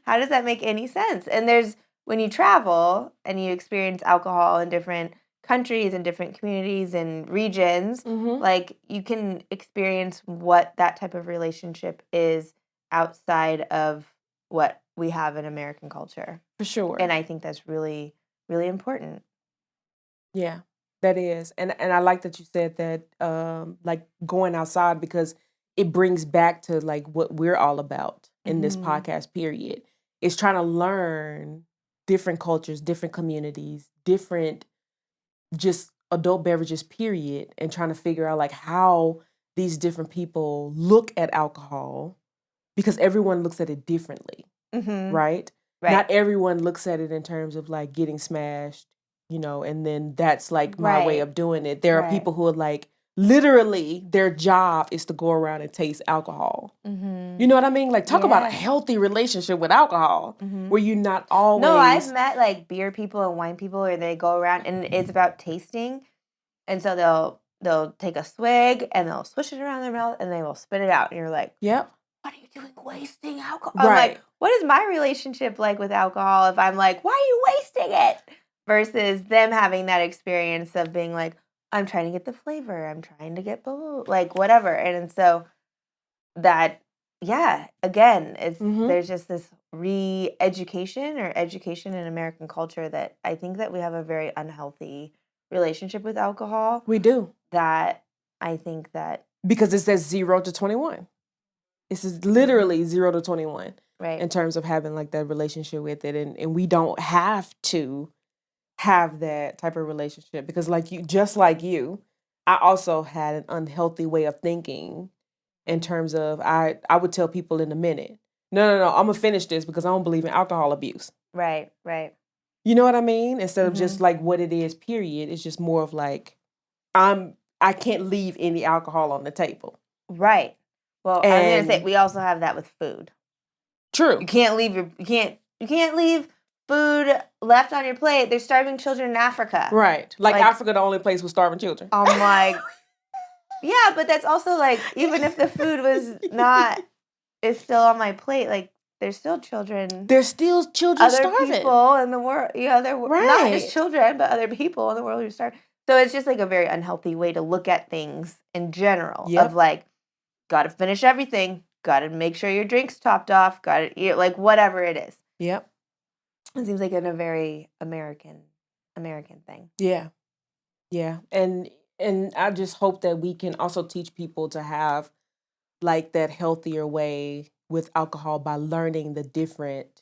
How does that make any sense? And when you travel and you experience alcohol in different countries and different communities and regions, like you can experience what that type of relationship is outside of what we have in American culture. For sure. And I think that's really, really important. Yeah, that is. And I like that you said that, like going outside, because it brings back to like what we're all about in this podcast period. Is trying to learn different cultures, different communities, different just adult beverages period, and trying to figure out like how these different people look at alcohol, because everyone looks at it differently, right? Not everyone looks at it in terms of like getting smashed, and then that's like my way of doing it. There are people who are like, literally their job is to go around and taste alcohol. You know what I mean? Like talk about a healthy relationship with alcohol where you're not always... No, I've met like beer people and wine people where they go around and it's about tasting. And so they'll take a swig and they'll swish it around their mouth and they will spit it out. And you're like, yep. What are you doing wasting alcohol? I'm like, what is my relationship like with alcohol if I'm like, why are you wasting it? Versus them having that experience of being like, I'm trying to get the flavor. I'm trying to get like whatever. And so that, again, it's there's just this re-education or education in American culture that I think that we have a very unhealthy relationship with alcohol. We do. That I think that... Because it says 0 to 21. This is literally 0 to 21. Right. In terms of having like that relationship with it. And we don't have to have that type of relationship because just like you, I also had an unhealthy way of thinking in terms of I would tell people in a minute, no, I'm gonna finish this because I don't believe in alcohol abuse. Right. You know what I mean? Instead of just like what it is, period. It's just more of like I can't leave any alcohol on the table. Right. Well, I was gonna say we also have that with food. True. You can't leave food left on your plate. There's starving children in Africa. Right. Like Africa, the only place with starving children. I'm like, yeah, but that's also like, even if the food is still on my plate, like there's still children. There's still children starving. Other people in the world, not just children, but other people in the world who starve. So it's just like a very unhealthy way to look at things in general. Of like, gotta finish everything, gotta make sure your drink's topped off, gotta eat, like whatever it is. Yep. It seems like a very American thing. Yeah. Yeah. And I just hope that we can also teach people to have like that healthier way with alcohol by learning the different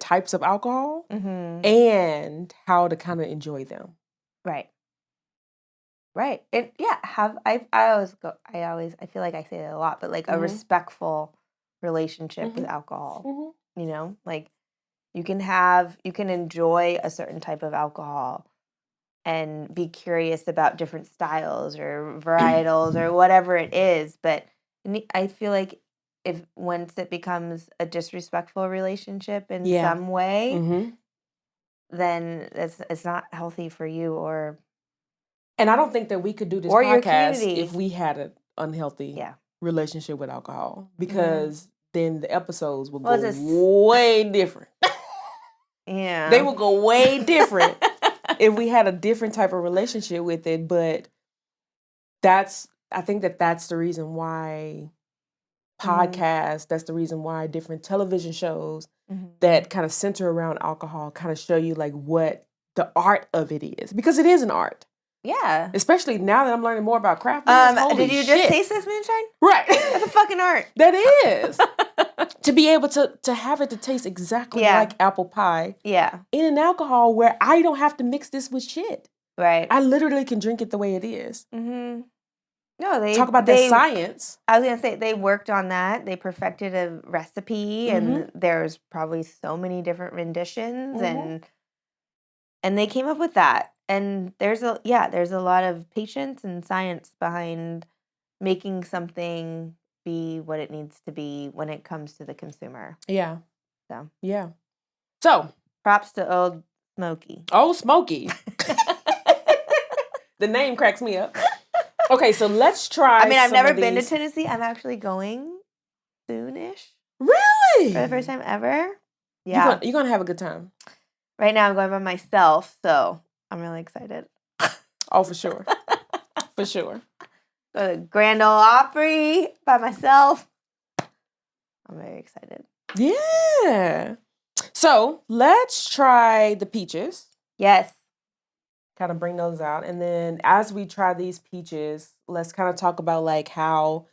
types of alcohol and how to kind of enjoy them. Right. And I feel like I say that a lot, but like a respectful relationship with alcohol. Like you can enjoy a certain type of alcohol and be curious about different styles or varietals or whatever it is. But I feel like once it becomes a disrespectful relationship in some way, then it's not healthy for you or... And I don't think that we could do this podcast if we had an unhealthy relationship with alcohol, because then the episodes would go way different. Yeah. They would go way different if we had a different type of relationship with it. But I think that's the reason why podcasts, that's the reason why different television shows that kind of center around alcohol kind of show you like what the art of it is, because it is an art. Yeah. Especially now that I'm learning more about craft beers. Did you just taste this moonshine? Right. That's a fucking art. That is. To be able to have it to taste exactly like apple pie. Yeah. In an alcohol where I don't have to mix this with shit. Right. I literally can drink it the way it is. Mm-hmm. No, talk about that science. I was gonna say they worked on that. They perfected a recipe, and there's probably so many different renditions, and they came up with that. And there's a lot of patience and science behind making something be what it needs to be when it comes to the consumer. Yeah. So. Yeah. So. Props to Old Smoky. Old Smoky. The name cracks me up. Okay, so let's try. I mean, I've never been to Tennessee. I'm actually going soonish. Really? For the first time ever. Yeah. You're gonna have a good time. Right now I'm going by myself, so I'm really excited. Oh, for sure. For sure. Go to Grand Ole Opry by myself. I'm very excited. Yeah. So let's try the peaches. Yes. Kind of bring those out. And then as we try these peaches, let's kind of talk about like how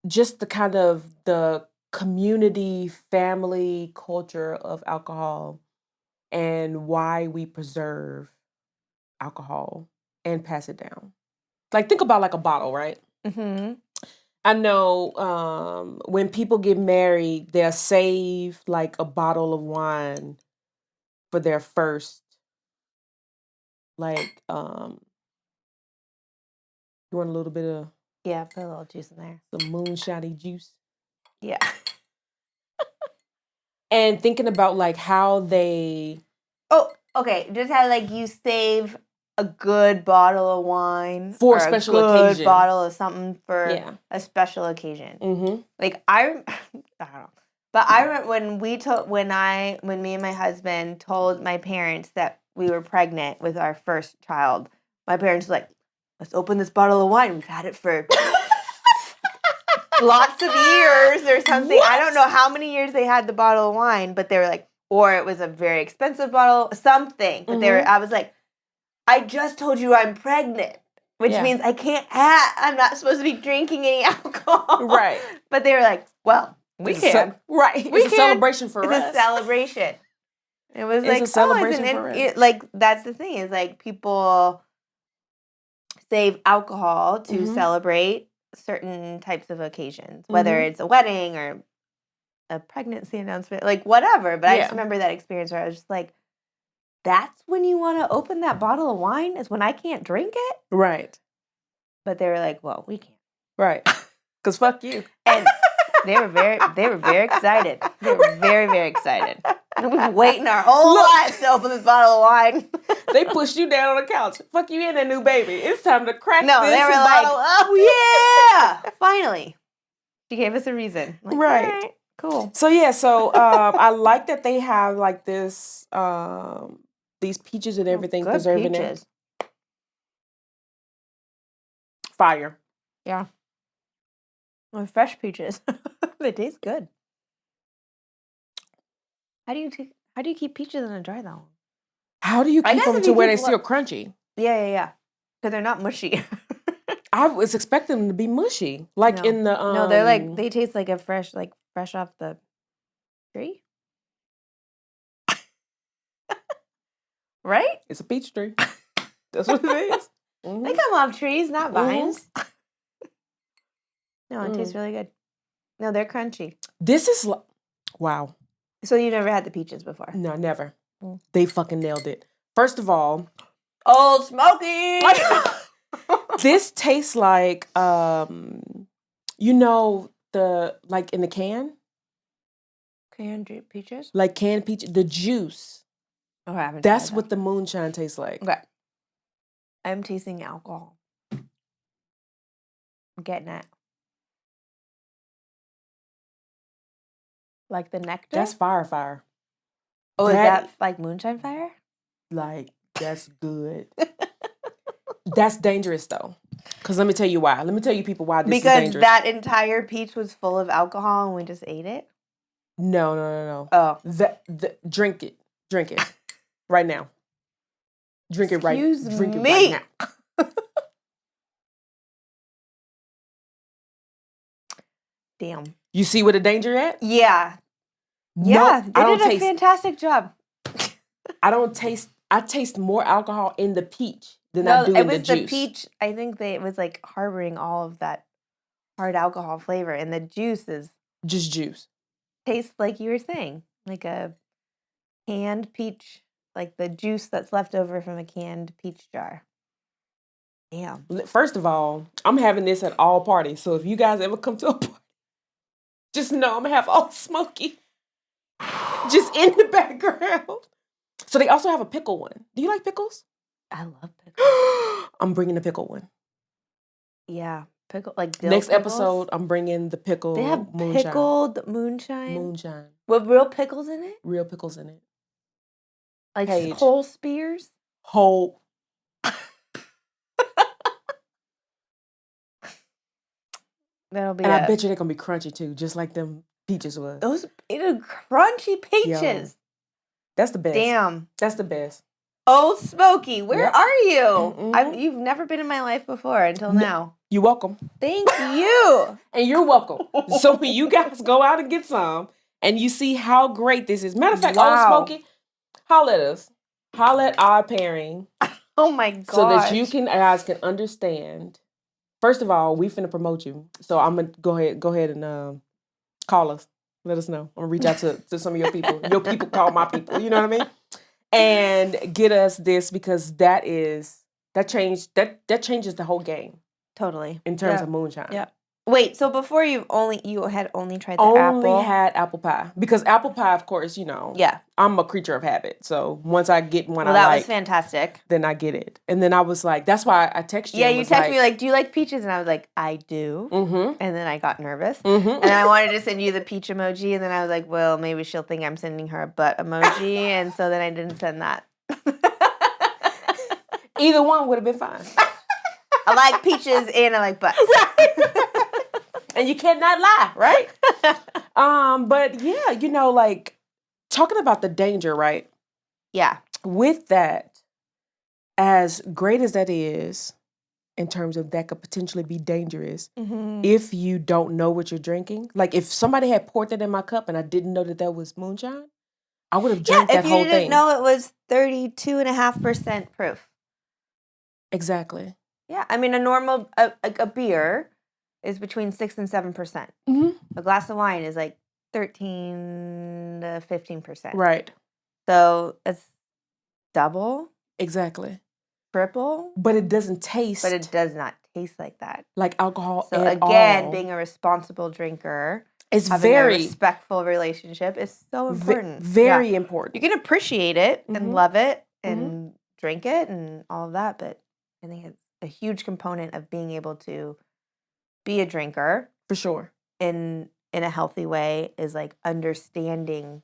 just the kind of the community, family culture of alcohol and why we preserve alcohol and pass it down. Like, think about like a bottle, right? Mm-hmm. I know when people get married, they'll save like a bottle of wine for their first, like, you want a little bit of... Yeah, put a little juice in there. Some moonshiny juice. Yeah. And thinking about like how they... Oh, okay. Just how like you save a good bottle of wine for or a special good occasion. Bottle of something for a special occasion. Mm-hmm. Like I don't know, but I remember when me and my husband told my parents that we were pregnant with our first child. My parents were like, "Let's open this bottle of wine. We've had it for lots of years or something." What? I don't know how many years they had the bottle of wine, but they were like, or it was a very expensive bottle, something. But I was like, I just told you I'm pregnant, which means I can't I'm not supposed to be drinking any alcohol. Right. But they were like, well, we can. Right. It's a celebration for us. It's a celebration. It was like, a celebration for us. Like, that's the thing, is like people save alcohol to celebrate certain types of occasions, whether it's a wedding or a pregnancy announcement, like whatever. But I just remember that experience where I was just like, that's when you want to open that bottle of wine, is when I can't drink it? Right. But they were like, well, we can't. Right. Because fuck you. And they were very excited. They were very, very excited. And we've been waiting our whole lives to open this bottle of wine. They pushed you down on the couch. Fuck you in that new baby. It's time to crack this they were bottle like, up. Oh, yeah. Finally. She gave us a reason. Like, right. All right. Cool. So, I like that they have like this, these peaches and everything, preserving peaches. It. Fire. Yeah. Well, fresh peaches. They taste good. How do you keep peaches in a jar that long? How do you keep them to where they're still crunchy? Yeah. Because they're not mushy. I was expecting them to be mushy, like in the. No, they're like, they taste like fresh off the tree. Right? It's a peach tree. That's what it is. Mm-hmm. They come off trees, not vines. No, it tastes really good. No, they're crunchy. This is wow. So you never had the peaches before? No, never. They fucking nailed it. First of all, Old Smoky. This tastes like the like in the can. Canned peaches? Like canned peach, the juice. Oh, I haven't. That's what the moonshine tastes like. Okay. I'm tasting alcohol. I'm getting it. Like the nectar? That's fire. Oh, is that like moonshine fire? Like, that's good. That's dangerous, though. Because let me tell you why. Let me tell you people why this is dangerous. Because that entire peach was full of alcohol and we just ate it? No. Oh. Drink it. Right now. Drink it right now. Damn. You see where the danger at? Yeah. Yeah, they did a fantastic job. I taste more alcohol in the peach than I do in the juice. It was the peach. I think it was like harboring all of that hard alcohol flavor, and the juice is just juice. Tastes like you were saying, like a canned peach, like the juice that's left over from a canned peach jar. Damn. First of all, I'm having this at all parties, so if you guys ever come to a party, just know I'm gonna have Old Smoky just in the background. So they also have a pickle one. Do you like pickles? I love pickles. I'm bringing the pickle one. Yeah, pickle like dill next pickles? Episode. I'm bringing the pickle. They have moonshine. Pickled moonshine. Moonshine with real pickles in it. Real pickles in it. Like whole spears. Whole. That'll be. And I bet you they're gonna be crunchy too, just like them peaches was. Those crunchy peaches. Yo, that's the best. Damn. That's the best. Old Smoky, where are you? You've never been in my life before until now. You're welcome. Thank you. And you're welcome. So when you guys go out and get some and you see how great this is. Matter of fact, Old Smoky, holla at us. Holla at our pairing. Oh my gosh. So that you guys can understand. First of all, we finna promote you. So I'm gonna go ahead and call us. Let us know. I'm gonna reach out to some of your people. Your people call my people. You know what I mean? And get us this, because that changes the whole game. Totally. In terms of moonshine. Yeah. Wait, so before you had only tried the apple? Only had apple pie. Because apple pie, of course, yeah, I'm a creature of habit. So once I get one that was fantastic. Then I get it. And then I was like, that's why I texted you. Yeah, you texted me like, do you like peaches? And I was like, I do. Mm-hmm. And then I got nervous. Mm-hmm. And I wanted to send you the peach emoji. And then I was like, well, maybe she'll think I'm sending her a butt emoji. And so then I didn't send that. Either one would have been fine. I like peaches and I like butts. And you cannot lie, right? But yeah, like talking about the danger, right? Yeah. With that, as great as that is, in terms of that could potentially be dangerous if you don't know what you're drinking. Like if somebody had poured that in my cup and I didn't know that was moonshine, I would have drank that whole thing. If you didn't know it was 32.5% proof. Exactly. Yeah, I mean a normal a beer is between 6 and 7%. Mm-hmm. A glass of wine is like 13 to 15%. Right. So it's double. Exactly. Triple. But it doesn't taste. But it does not taste like that. Like alcohol so at again, all. being a responsible drinker, having a respectful relationship is so important. Very important. You can appreciate it and love it and drink it and all of that, but I think it's a huge component of being able to be a drinker. For sure. In a healthy way is like understanding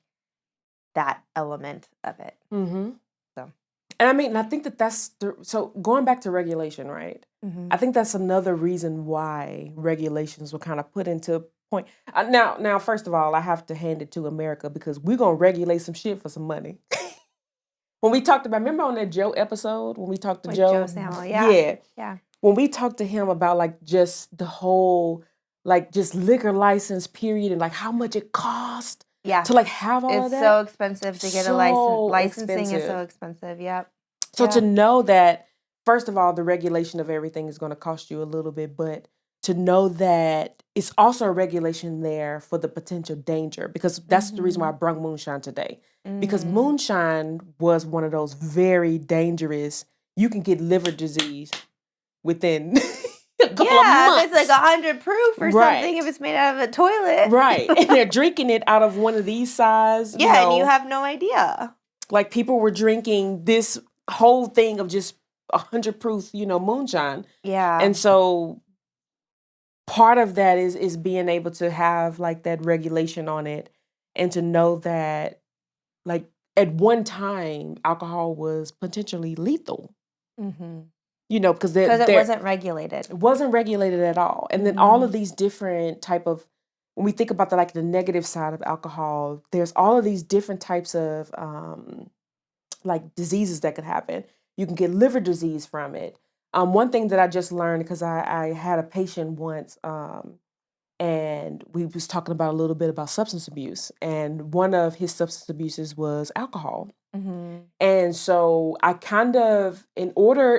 that element of it. Mm-hmm. So. And I mean, I think that's so going back to regulation, right? Mm-hmm. I think that's another reason why regulations were kind of put into point. Now, first of all, I have to hand it to America because we're going to regulate some shit for some money. When we talked about, remember on that Joe episode, when we talked to Joe Samwell, yeah. When we talked to him about like just the whole, like just liquor license period and like how much it cost to like have all of that. It's so expensive to get a license. Licensing is so expensive, yep. So to know that, first of all, the regulation of everything is going to cost you a little bit, but to know that it's also a regulation there for the potential danger, because that's the reason why I brought moonshine today. Because moonshine was one of those very dangerous, you can get liver disease within a couple of months. It's like 100 proof or something if it's made out of a toilet. Right. And they're drinking it out of one of these size. Yeah, and you have no idea. Like people were drinking this whole thing of just 100 proof, moonshine. Yeah. And so part of that is being able to have like that regulation on it and to know that like at one time alcohol was potentially lethal. Mm-hmm. Because it wasn't regulated. It wasn't regulated at all. And then all of these different type of, when we think about the negative side of alcohol, there's all of these different types of like diseases that could happen. You can get liver disease from it. One thing that I just learned, because I had a patient once, and we was talking about a little bit about substance abuse, and one of his substance abuses was alcohol. Mm-hmm. And so I kind of,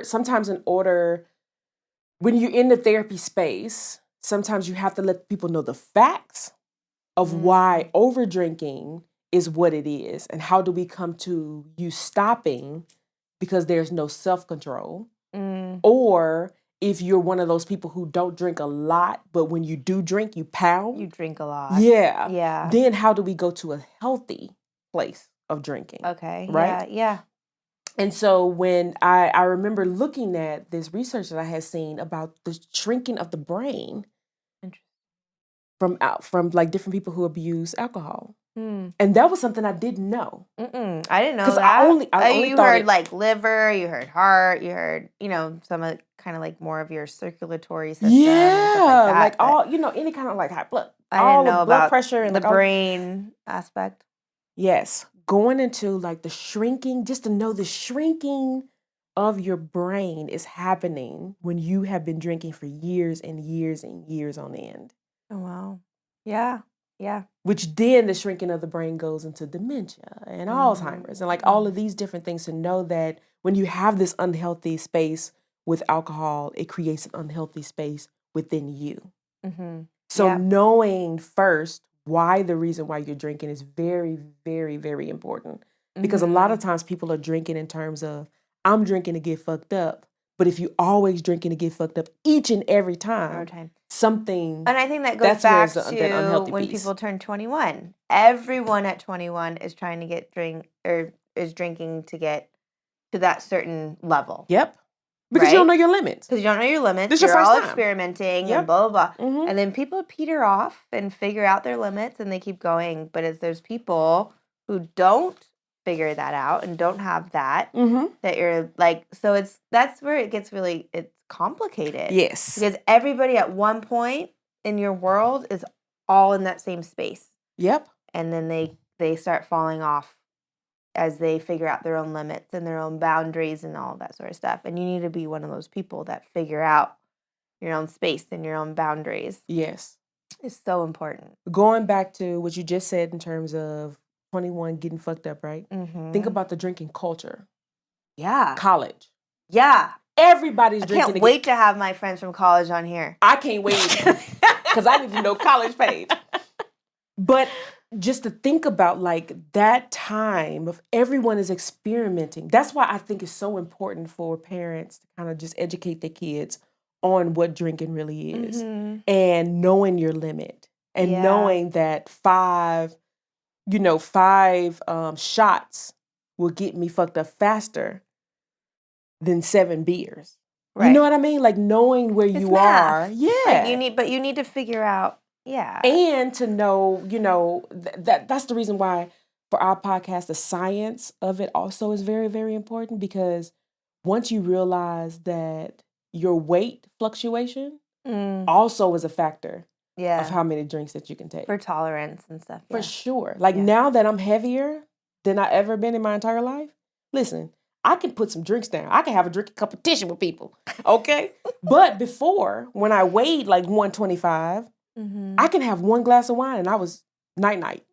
sometimes when you're in the therapy space, sometimes you have to let people know the facts of why over drinking is what it is, and how do we come to you stopping because there's no self-control, or if you're one of those people who don't drink a lot, but when you do drink, you pound. You drink a lot. Yeah. Yeah. Then how do we go to a healthy place of drinking? Okay. Right? Yeah. And so when I remember looking at this research that I had seen about the shrinking of the brain from like different people who abuse alcohol. And that was something I didn't know. I didn't know that. Because I only you heard like liver, you heard heart, you heard, some of kind of like more of your circulatory system. Yeah, stuff like that, like all, any kind of like high blood. I didn't know blood about pressure and the like brain aspect. Yes. going into like the shrinking, just to know the shrinking of your brain is happening when you have been drinking for years and years and years on end. Oh, wow. Yeah. Yeah. Which then the shrinking of the brain goes into dementia and Alzheimer's and like all of these different things, to know that when you have this unhealthy space with alcohol, it creates an unhealthy space within you. So knowing first why the reason why you're drinking is very, very, very important. Because a lot of times people are drinking in terms of, I'm drinking to get fucked up. But if you always drinking to get fucked up each and every time, something... And I think that goes back to when piece. people turn 21. Everyone at 21 is trying to is drinking to get to that certain level. Yep. Because you don't know your limits. Because you don't know your limits. This is your You're first all time. experimenting and blah, blah, blah. And then people peter off and figure out their limits and they keep going. But as there's people who don't figure that out and don't have that, that you're like, so that's where it gets really, it's complicated. Yes. Because everybody at one point in your world is all in that same space. Yep. And then they start falling off as they figure out their own limits and their own boundaries and all that sort of stuff. And you need to be one of those people that figure out your own space and your own boundaries. Yes. It's so important. Going back to what you just said in terms of 21 getting fucked up, right? Think about the drinking culture. Yeah. College. Yeah. Everybody's drinking. I can't wait to have my friends from college on here. I can't wait because I need to know college page. But just to think about like that time of everyone is experimenting. That's why I think it's so important for parents to kind of just educate their kids on what drinking really is and knowing your limit and knowing that five shots will get me fucked up faster than 7 beers. Right. You know what I mean? Like knowing where you are. Yeah. Like you need to figure out. Yeah. And to know, that's the reason why for our podcast, the science of it also is very, very important, because once you realize that your weight fluctuation also is a factor of how many drinks that you can take. For tolerance and stuff. For sure. Like now that I'm heavier than I ever been in my entire life, listen, I can put some drinks down. I can have a drinking competition with people. Okay? But before, when I weighed like 125, I can have one glass of wine and I was night-night.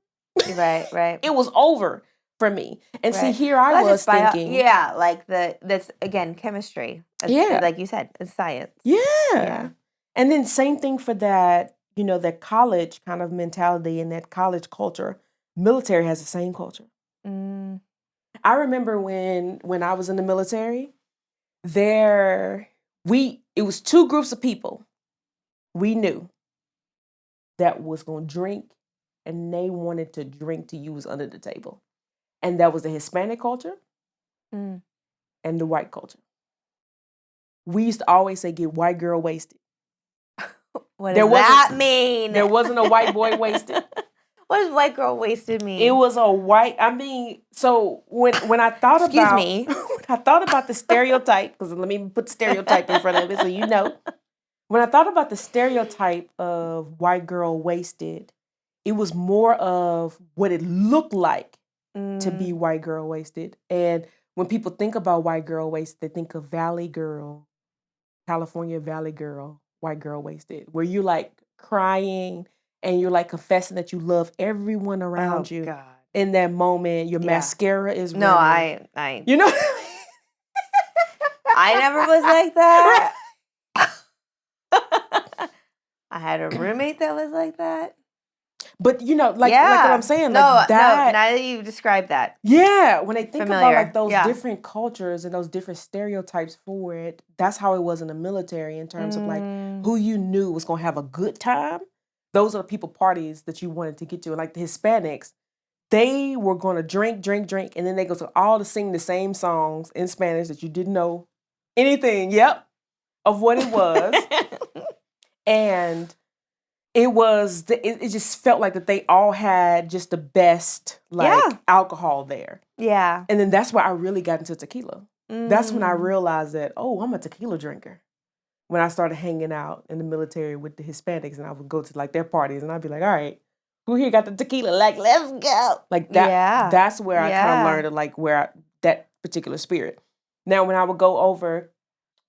Right. It was over for me. And see, here I was thinking. Like that's, again, chemistry. Like you said, it's science. Yeah. And then same thing for that, that college kind of mentality and that college culture. Military has the same culture. I remember when I was in the military, it was 2 groups of people we knew that was going to drink, and they wanted to drink to use under the table. And that was the Hispanic culture and the white culture. We used to always say, get white girl wasted. What does that mean? There wasn't a white boy wasted. What does white girl wasted mean? It was so when I thought Excuse me. When I thought about the stereotype, because let me put stereotype in front of it so you know. When I thought about the stereotype of white girl wasted, it was more of what it looked like to be white girl wasted. And when people think about white girl wasted, they think of Valley Girl, California Valley Girl, white girl wasted, where you're like crying and you're like confessing that you love everyone around you. God. In that moment, your mascara is running. No, I you know. I never was like that. I had a roommate that was like that. But like what I'm saying, now that you described that. Yeah, when they think about like those different cultures and those different stereotypes for it, that's how it was in the military in terms of like who you knew was gonna have a good time. Those are the people parties that you wanted to get to. And like the Hispanics, they were gonna drink, and then they go to all to sing the same songs in Spanish that you didn't know anything, of what it was. And it just felt like that they all had just the best alcohol there. Yeah. And then that's where I really got into tequila. That's when I realized that, I'm a tequila drinker. When I started hanging out in the military with the Hispanics, and I would go to like their parties and I'd be like, all right, who here got the tequila? Like, let's go. Like that. Yeah. That's where I kind of learned like that particular spirit. Now, when I would go over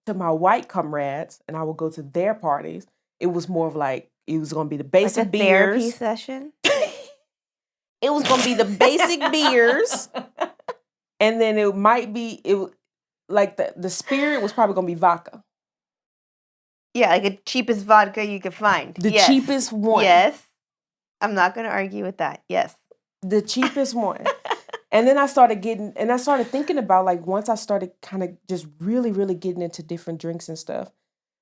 to my white comrades and I would go to their parties, it was more of like, it was going to be the basic like a beers. Therapy session? It was going to be the basic beers. And then it might be, like the spirit was probably going to be vodka. Yeah, like the cheapest vodka you could find. The cheapest one. Yes. I'm not going to argue with that. Yes. The cheapest one. And then I started thinking about, like, once I started kind of just really, really getting into different drinks and stuff,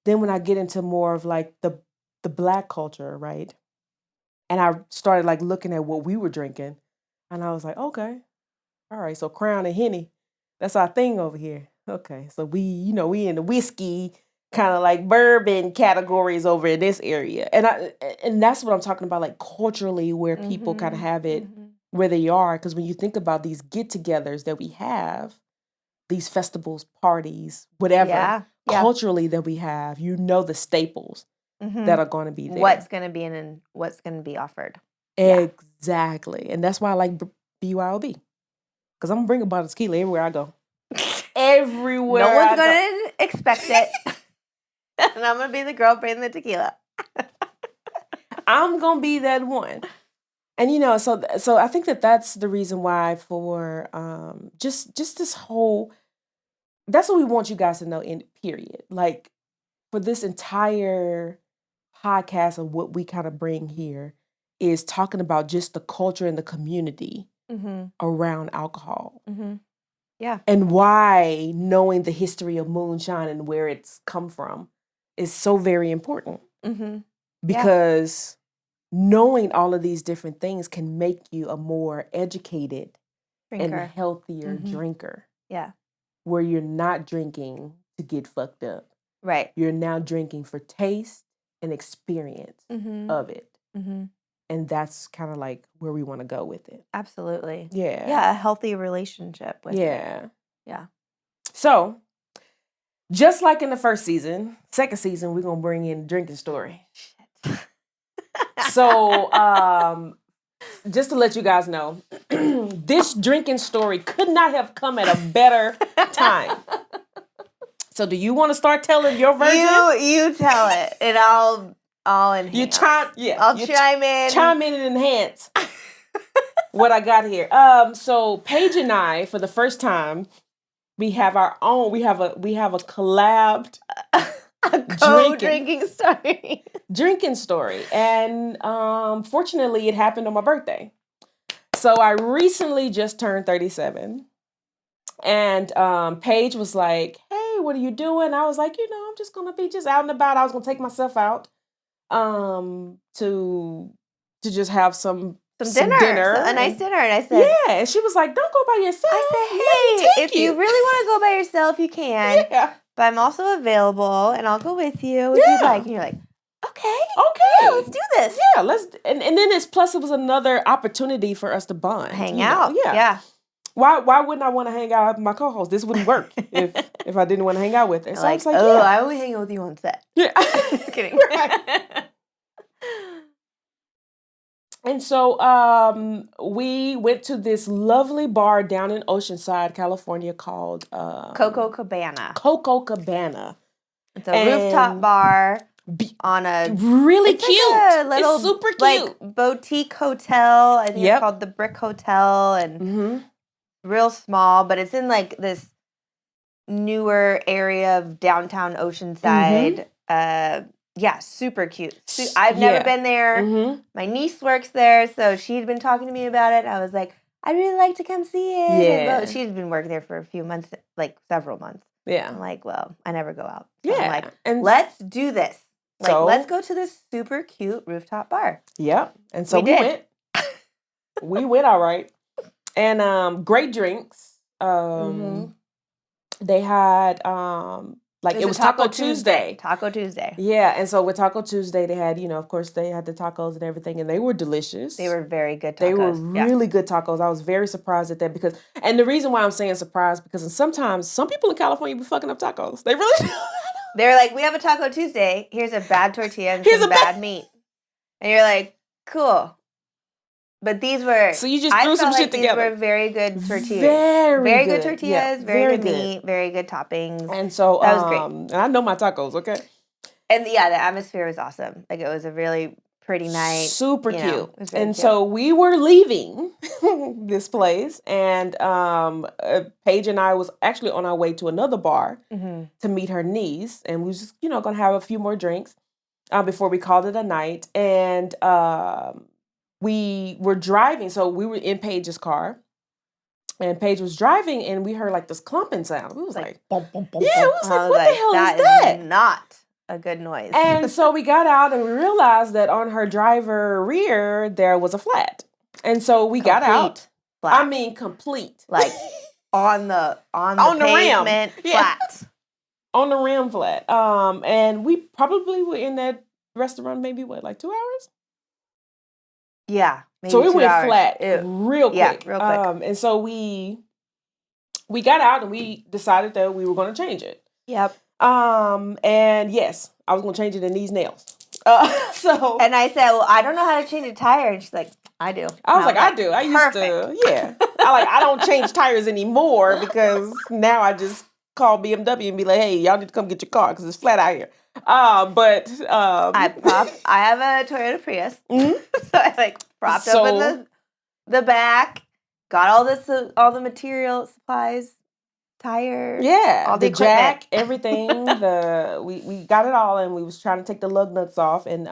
then when I get into more of like the Black culture, right? And I started like looking at what we were drinking, and I was like, okay, all right, so Crown and Henny, that's our thing over here. Okay, so we in the whiskey kind of like bourbon categories over in this area, and that's what I'm talking about, like culturally, where people kind of have it where they are, because when you think about these get-togethers that we have, these festivals, parties, whatever, culturally that we have, the staples that are going to be there. What's going to be in and what's going to be offered. Exactly. And that's why I like BYOB. Because I'm going to bring a bottle of tequila everywhere I go. Everywhere no one's going to expect it. And I'm going to be the girl bringing the tequila. I'm going to be that one. And, so I think that's the reason why for just this whole, that's what we want you guys to know in period. Like, for this entire podcast of what we kind of bring here is talking about just the culture and the community around alcohol. Yeah. And why knowing the history of moonshine and where it's come from is so very important. Because knowing all of these different things can make you a more educated and healthier drinker. Yeah. Where you're not drinking to get fucked up. Right. You're now drinking for taste and experience of it. And that's kind of like where we want to go with it. Absolutely. Yeah. Yeah, a healthy relationship with it. Yeah. So, just like in the first season, second season, we're going to bring in drinking story. Shit. So, just to let you guys know, this drinking story could not have come at a better time. So, do you want to start telling your version? You tell it, and I'll enhance. I'll chime in. Chime in and enhance what I got here. So Paige and I, for the first time, we have our own. We have a collabed drinking story. Drinking story, and fortunately, it happened on my birthday. So I recently just turned 37, and Paige was like, "Hey, what are you doing?" I was like, I'm just gonna be just out and about. I was gonna take myself out. To just have some dinner, a nice dinner, and I said, yeah, and she was like, "Don't go by yourself." I said, "Hey, if you really want to go by yourself, you can. Yeah. But I'm also available, and I'll go with you if you'd like." And you're like, "Okay, yeah, let's do this." Yeah, let's. And then it was another opportunity for us to bond, hang out. Yeah. Why wouldn't I want to hang out with my co-host? This wouldn't work if I didn't want to hang out with her. So I was like, I only hang out with you on set. Yeah. Just kidding. Right. And so we went to this lovely bar down in Oceanside, California called Coco Cabana. Coco Cabana. It's a rooftop bar on a really cute. Like a little, it's super cute. Like boutique hotel. I think it's called the Brick Hotel, and real small, but it's in like this newer area of downtown Oceanside. Yeah, super cute. I've never been there. My niece works there, so she'd been talking to me about it. I was like, I'd really like to come see it. Yeah. And she's been working there for a few months, like several months. Yeah. I'm like, well, I never go out. So yeah. I'm like, let's do this. Like, so, let's go to this super cute rooftop bar. Yep. And so we went. We went all right. And great drinks. They had it was Taco Tuesday. Taco Tuesday. Yeah, and so with Taco Tuesday, they had, of course, they had the tacos and everything, and they were delicious. They were very good tacos. They were really good tacos. I was very surprised at that and the reason why I'm saying surprised, because sometimes some people in California be fucking up tacos. They really do. They're like, we have a Taco Tuesday. Here's a bad tortilla and some bad meat. And you're like, cool. But these were... So you just threw some shit together. These were very good tortillas. Very good tortillas, yeah, very good meat, very good toppings. And so... that was great. And I know my tacos, okay? And the atmosphere was awesome. Like, it was a really pretty night. Super cute. And cute. So we were leaving this place, and Paige and I was actually on our way to another bar to meet her niece, and we was just, going to have a few more drinks before we called it a night. And we were driving, so we were in Paige's car, and Paige was driving, and we heard like this clumping sound. We was like, boom, boom, boom, yeah, boom. we was like, what the hell is that? Not a good noise. And so we got out and we realized that on her driver rear there was a flat. And so we got out. Flat. I mean, complete. Like on the rim. pavement flat. On the rim flat. And we probably were in that restaurant maybe like 2 hours? Yeah. Maybe so it went hours. flat real quick. Yeah, real quick. And so we got out and we decided that we were going to change it. Yep. And yes, I was going to change it in these nails. And I said, well, I don't know how to change a tire. And she's like, I do. I was like, I do. I used to, yeah. I don't change tires anymore because now I just call BMW and be like, hey, y'all need to come get your car because it's flat out here. I have a Toyota Prius. So I propped up in the back, got all the material supplies, tire, all the jack, everything. We got it all, and we was trying to take the lug nuts off. And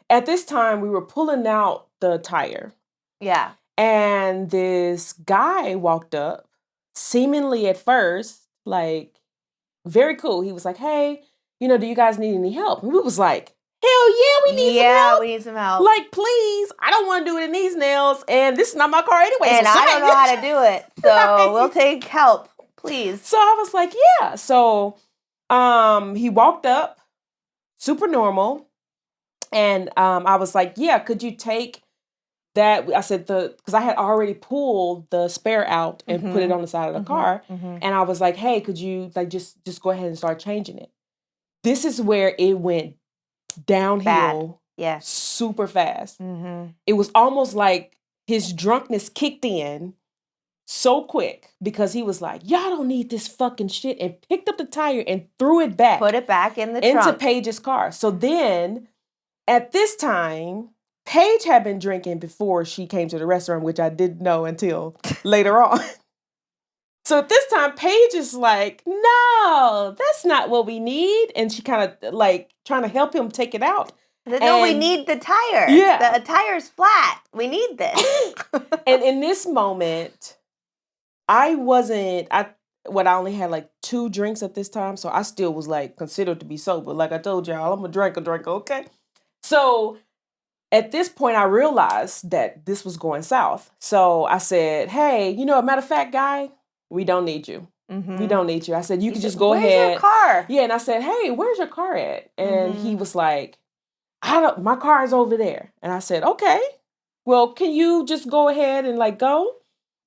at this time, we were pulling out the tire. Yeah. And this guy walked up, seemingly at first, very cool. He was like, hey, do you guys need any help? And we was like, hell yeah, we need some help. Yeah, we need some help. Please, I don't want to do it in these nails, and this is not my car anyway. And I don't know how to do it, so we'll take help, please. So I was like, yeah. So he walked up, super normal, and I was like, yeah, could you take that? I said, because I had already pulled the spare out and put it on the side of the car, and I was like, hey, could you just go ahead and start changing it? This is where it went downhill super fast. It was almost like his drunkenness kicked in so quick because he was like, y'all don't need this fucking shit, and picked up the tire and threw it back. Put it back in the trunk. Into trunk. Paige's car. So then, at this time, Paige had been drinking before she came to the restaurant, which I didn't know until later on. So at this time, Paige is like, no, that's not what we need. And she kind of trying to help him take it out. No, we need the tire. Yeah. The tire's flat. We need this. And in this moment, I only had 2 drinks at this time. So I still was considered to be sober. Like I told y'all, I'm a drinker, okay? So at this point, I realized that this was going south. So I said, hey, a matter of fact, guy, we don't need you. We don't need you. I said, you can just go ahead. Where's your car? Yeah, and I said, hey, where's your car at? And he was like, my car is over there. And I said, okay, well, can you just go ahead and go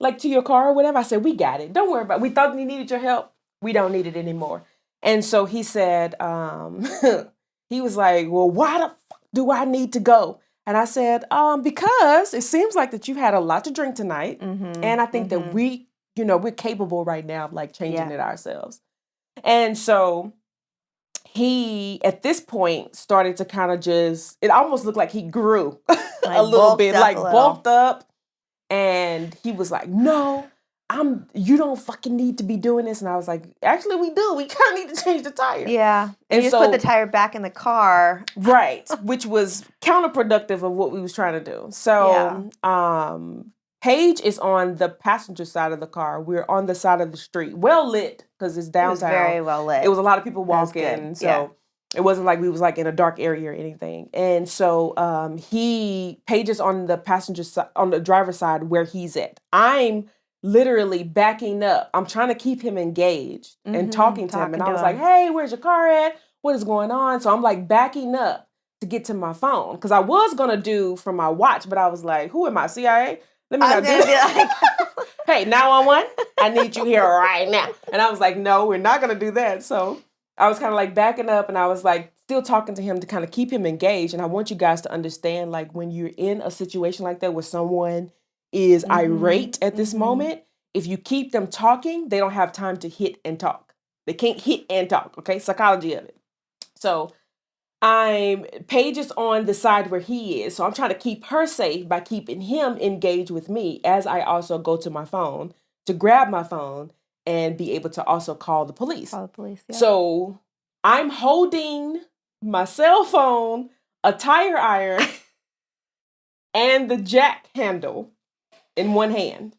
to your car or whatever? I said, we got it. Don't worry about it. We thought we needed your help. We don't need it anymore. And so he said, he was like, well, why the fuck do I need to go? And I said, because it seems like that you've had a lot to drink tonight. And I think that we're capable right now of changing it ourselves. And so he, at this point, started to kind of it almost looked like he grew a little bit, bulked up. And he was like, no, you don't fucking need to be doing this. And I was like, actually, we do. We kind of need to change the tire. Yeah. And you just put the tire back in the car. Right. Which was counterproductive of what we was trying to do. So, Paige is on the passenger side of the car. We're on the side of the street. Well lit, because it's downtown. It was very well lit. It was a lot of people walking. So it wasn't like we was in a dark area or anything. And so Paige is on the passenger side, on the driver's side where he's at. I'm literally backing up. I'm trying to keep him engaged and talking to him. And I was like, hey, where's your car at? What is going on? So I'm backing up to get to my phone. Because I was going to do from my watch, but I was like, who am I, CIA? Let me not do that. Hey, 911, I need you here right now. And I was like, no, we're not going to do that. So I was kind of backing up, and I was still talking to him to kind of keep him engaged. And I want you guys to understand, like, when you're in a situation like that where someone is irate at this moment, if you keep them talking, they don't have time to hit and talk. They can't hit and talk, okay? Psychology of it. So Paige is on the side where he is. So I'm trying to keep her safe by keeping him engaged with me as I also go to my phone to grab my phone and be able to also call the police. So I'm holding my cell phone, a tire iron, and the jack handle in one hand.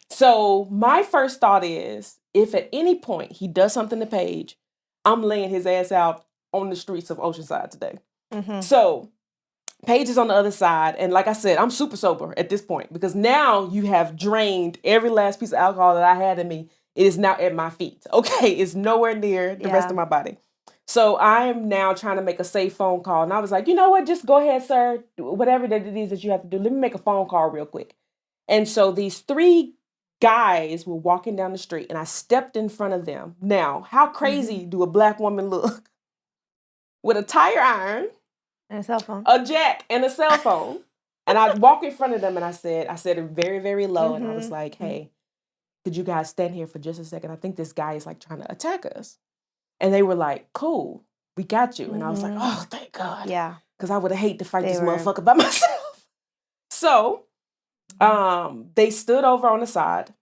So my first thought is, if at any point he does something to Paige, I'm laying his ass out on the streets of Oceanside today. So Paige is on the other side. And like I said, I'm super sober at this point because now you have drained every last piece of alcohol that I had in me. It is now at my feet. Okay, it's nowhere near the rest of my body. So I am now trying to make a safe phone call. And I was like, you know what? Just go ahead, sir. Whatever that it is that you have to do. Let me make a phone call real quick. And so these 3 guys were walking down the street and I stepped in front of them. Now, how crazy do a Black woman look with a tire iron and a cell phone, a jack and a cell phone? And I walked in front of them and I said it very, very low. And I was like, hey, could you guys stand here for just a second? I think this guy is like trying to attack us. And they were like, cool, we got you. And I was like, oh, thank God. Yeah. Because I would have hated to fight this motherfucker by myself. So they stood over on the side.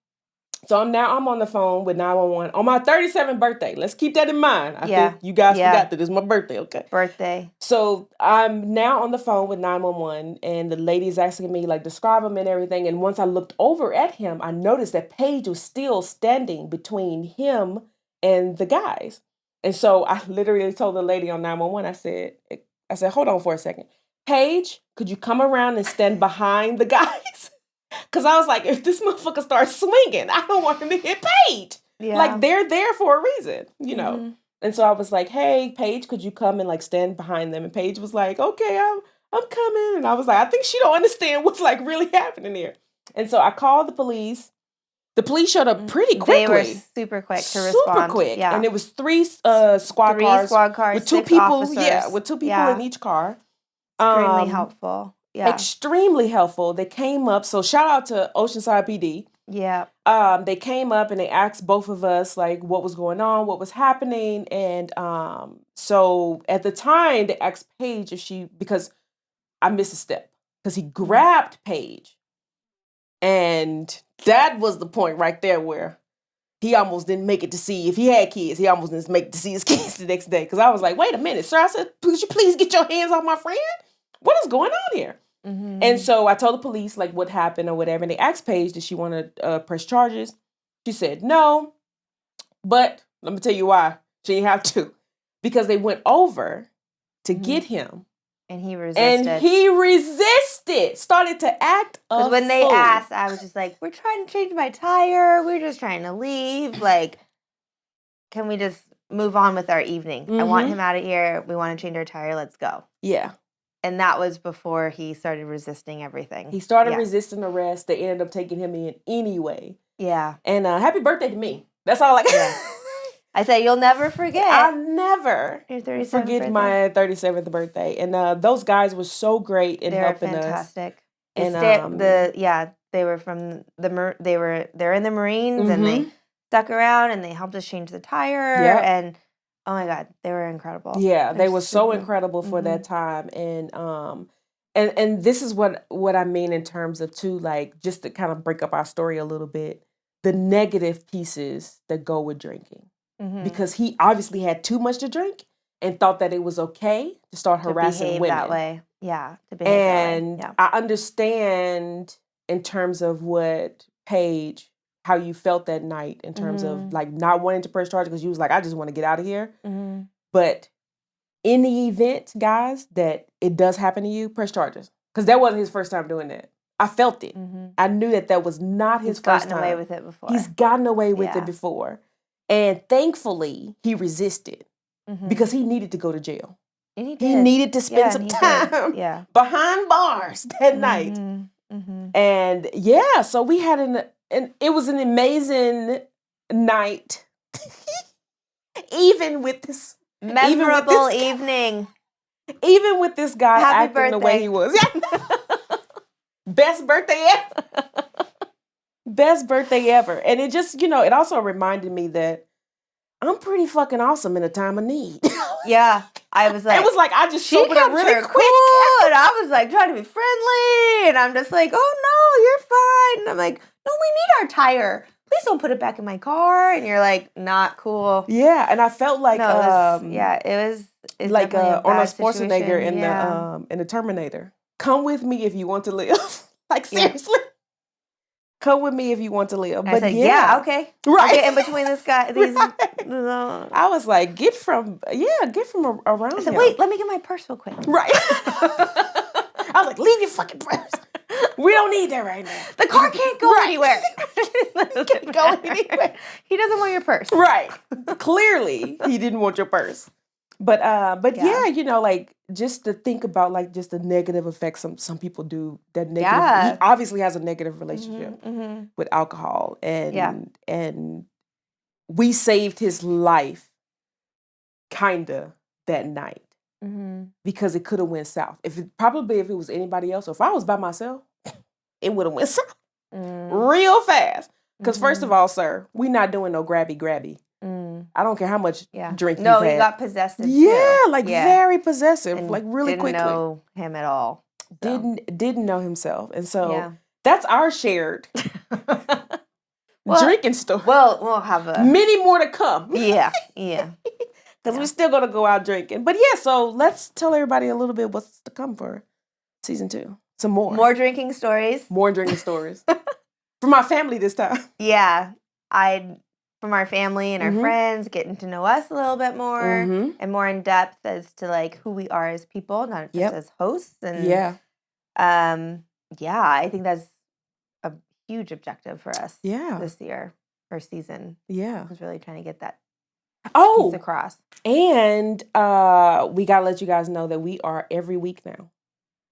So I'm on the phone with 911 on my 37th birthday. Let's keep that in mind. I think you guys forgot that it's my birthday, okay? Birthday. So I'm now on the phone with 911 and the lady's asking me, like, describe him and everything. And once I looked over at him, I noticed that Paige was still standing between him and the guys. And so I literally told the lady on 911, I said, hold on for a second. Paige, could you come around and stand behind the guys? Because I was like, if this motherfucker starts swinging, I don't want him to hit Paige. Yeah. Like, they're there for a reason, you know? And so I was like, hey, Paige, could you come and, like, stand behind them? And Paige was like, okay, I'm coming. And I was like, I think she don't understand what's, like, really happening here. And so I called the police. The police showed up pretty quickly. They were super quick to respond. Super quick. Yeah. And it was 3 squad cars with 2 people. Officers. Yeah, with 2 people in each car. Extremely helpful. Yeah. Extremely helpful. They came up. So shout out to Oceanside PD. Yeah. They came up and they asked both of us, like, what was going on, what was happening. And so at the time, they asked Paige because I missed a step. Because he grabbed Paige. And that was the point right there where he almost didn't make it to see, if he had kids, he almost didn't make it to see his kids the next day. Because I was like, wait a minute, sir. I said, could you please get your hands off my friend? What is going on here? And so I told the police, like, what happened or whatever. And they asked Paige, did she want to press charges? She said no. But let me tell you why. She didn't have to. Because they went over to get him. And he resisted. Started to act a Because when they fool. asked, I was just like, we're trying to change my tire. We're just trying to leave. Like, can we just move on with our evening? I want him out of here. We want to change our tire. Let's go. Yeah. And that was before he started resisting everything. He started resisting arrest. They ended up taking him in anyway. Yeah. And happy birthday to me. That's all I got. I said, you'll never forget. I'll never forget birthday. My 37th birthday. And those guys were so great in helping fantastic. us. And they were from they're in the Marines and they stuck around and they helped us change the tire and oh my God, they were incredible. Yeah, they were so incredible for that time. And this is what I mean in terms of too, like, just to kind of break up our story a little bit, the negative pieces that go with drinking. Because he obviously had too much to drink and thought that it was okay to start harassing women that way. Yeah, to behave and that way. Yeah. I understand in terms of what Paige, how you felt that night in terms of like not wanting to press charges because you was like, I just want to get out of here. But in the event, guys, that it does happen to you, press charges. Because that wasn't his first time doing that. I felt it. I knew that was not his first time. He's gotten away with it before. He's gotten away with it before. And thankfully, he resisted because he needed to go to jail. And he needed to spend some time behind bars that night. And so we had it was an amazing night. Even with this Memorable evening. Even with this guy Happy acting birthday. the way he was. Best birthday ever. Best birthday ever. And it just, it also reminded me that I'm pretty fucking awesome in a time of need. Yeah. I was like, it was like I just she sobered up kept really her quick. cool, and I was like trying to be friendly, and I'm just like, oh no, you're fine. And I'm like, no, we need our tire. Please don't put it back in my car. And you're like, not cool. Yeah, and I felt like it was like Arnold Schwarzenegger situation. in the Terminator. Come with me if you want to live. Like seriously. Come with me if you want to live. But I said, yeah, okay. Right. Okay, in between this guy, these. Right. I was like, get from around. I said, him. wait, let me get my purse real quick. Right. I was like, leave your fucking purse. We don't need that right now. The car can't go anywhere. It can't go anywhere. He doesn't want your purse. Right. Clearly, he didn't want your purse. But yeah, like just to think about like just the negative effects some people do. That negative. Yeah. He obviously has a negative relationship with alcohol, and we saved his life, kinda that night because it could have went south. If it was anybody else, or if I was by myself, it would have went south real fast. Because first of all, sir, we not doing no grabby. I don't care how much drink you've had. No, he got possessive. Yeah, very possessive, and like really quickly. Didn't know him at all. So. Didn't know himself, and so that's our shared drinking story. Well, we'll have many more to come. Yeah. Because we're still gonna go out drinking. But yeah, so let's tell everybody a little bit what's to come for season 2. Some more drinking stories. More drinking stories for my family this time. Yeah, from our family and our friends, getting to know us a little bit more and more in depth as to like who we are as people, not just as hosts. And I think that's a huge objective for us this year or season. Yeah. I was really trying to get that piece across. And we gotta let you guys know that we are every week now.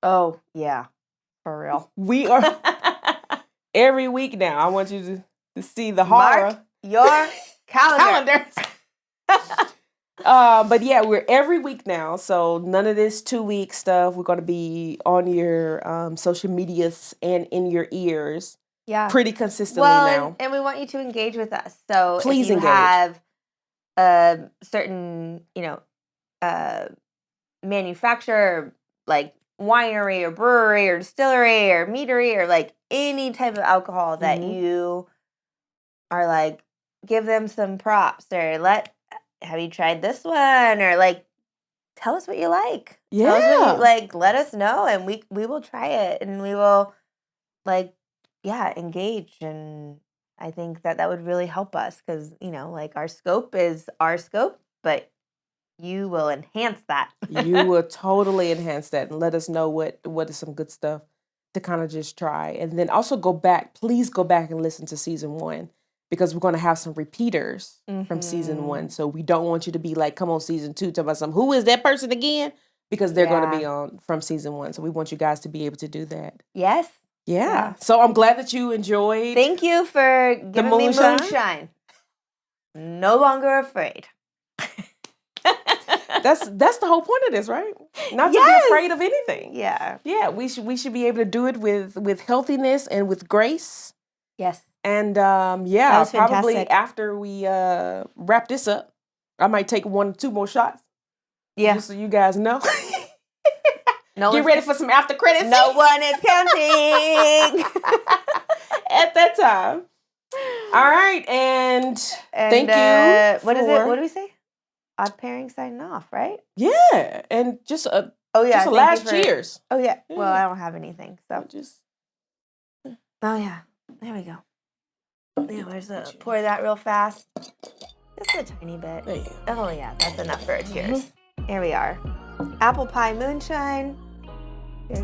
Oh, yeah. For real. We are every week now. I want you to see the horror. Mark your calendars. But yeah, we're every week now, so none of this 2-week stuff. We're going to be on your social medias and in your ears pretty consistently now. And we want you to engage with us. So please if you have a certain, manufacturer, like winery or brewery or distillery or meadery or like any type of alcohol that you are like, give them some props or have you tried this one or like tell us what you like. Yeah. Tell us what you like, let us know and we will try it and we will engage. And I think that would really help us because, like our scope is our scope, but you will enhance that. You will totally enhance that and let us know what is some good stuff to kind of just try. And then also please go back and listen to season 1. Because we're going to have some repeaters from season 1. So we don't want you to be like, come on, season 2, tell us who is that person again? Because they're going to be on from season 1. So we want you guys to be able to do that. Yes. Yeah. So I'm glad that you enjoyed. Thank you for giving me moonshine. No longer afraid. That's the whole point of this, right? Not to be afraid of anything. Yeah. Yeah. We should be able to do it with healthiness and with grace. Yes. And probably after we wrap this up, I might take 1 or 2 more shots. Yeah. Just so you guys know. Get ready for some after credits. No one is counting. At that time. All right. And thank you. What is it? What do we say? Odd pairing signing off, right? Yeah. And just a last cheers. Oh, yeah. Well, I don't have anything. So Oh, yeah. There we go. Yeah, pour that real fast. Just a tiny bit. There you go. Oh, yeah. That's enough for a cheers. Here we are. Apple pie moonshine.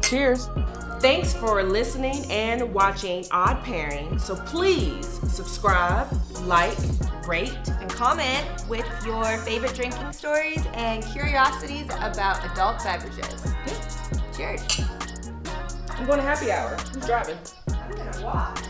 Cheers. Thanks for listening and watching Odd Pairing. So please subscribe, like, rate, and comment with your favorite drinking stories and curiosities about adult beverages. Cheers. I'm going to happy hour. Who's driving? I'm going to walk.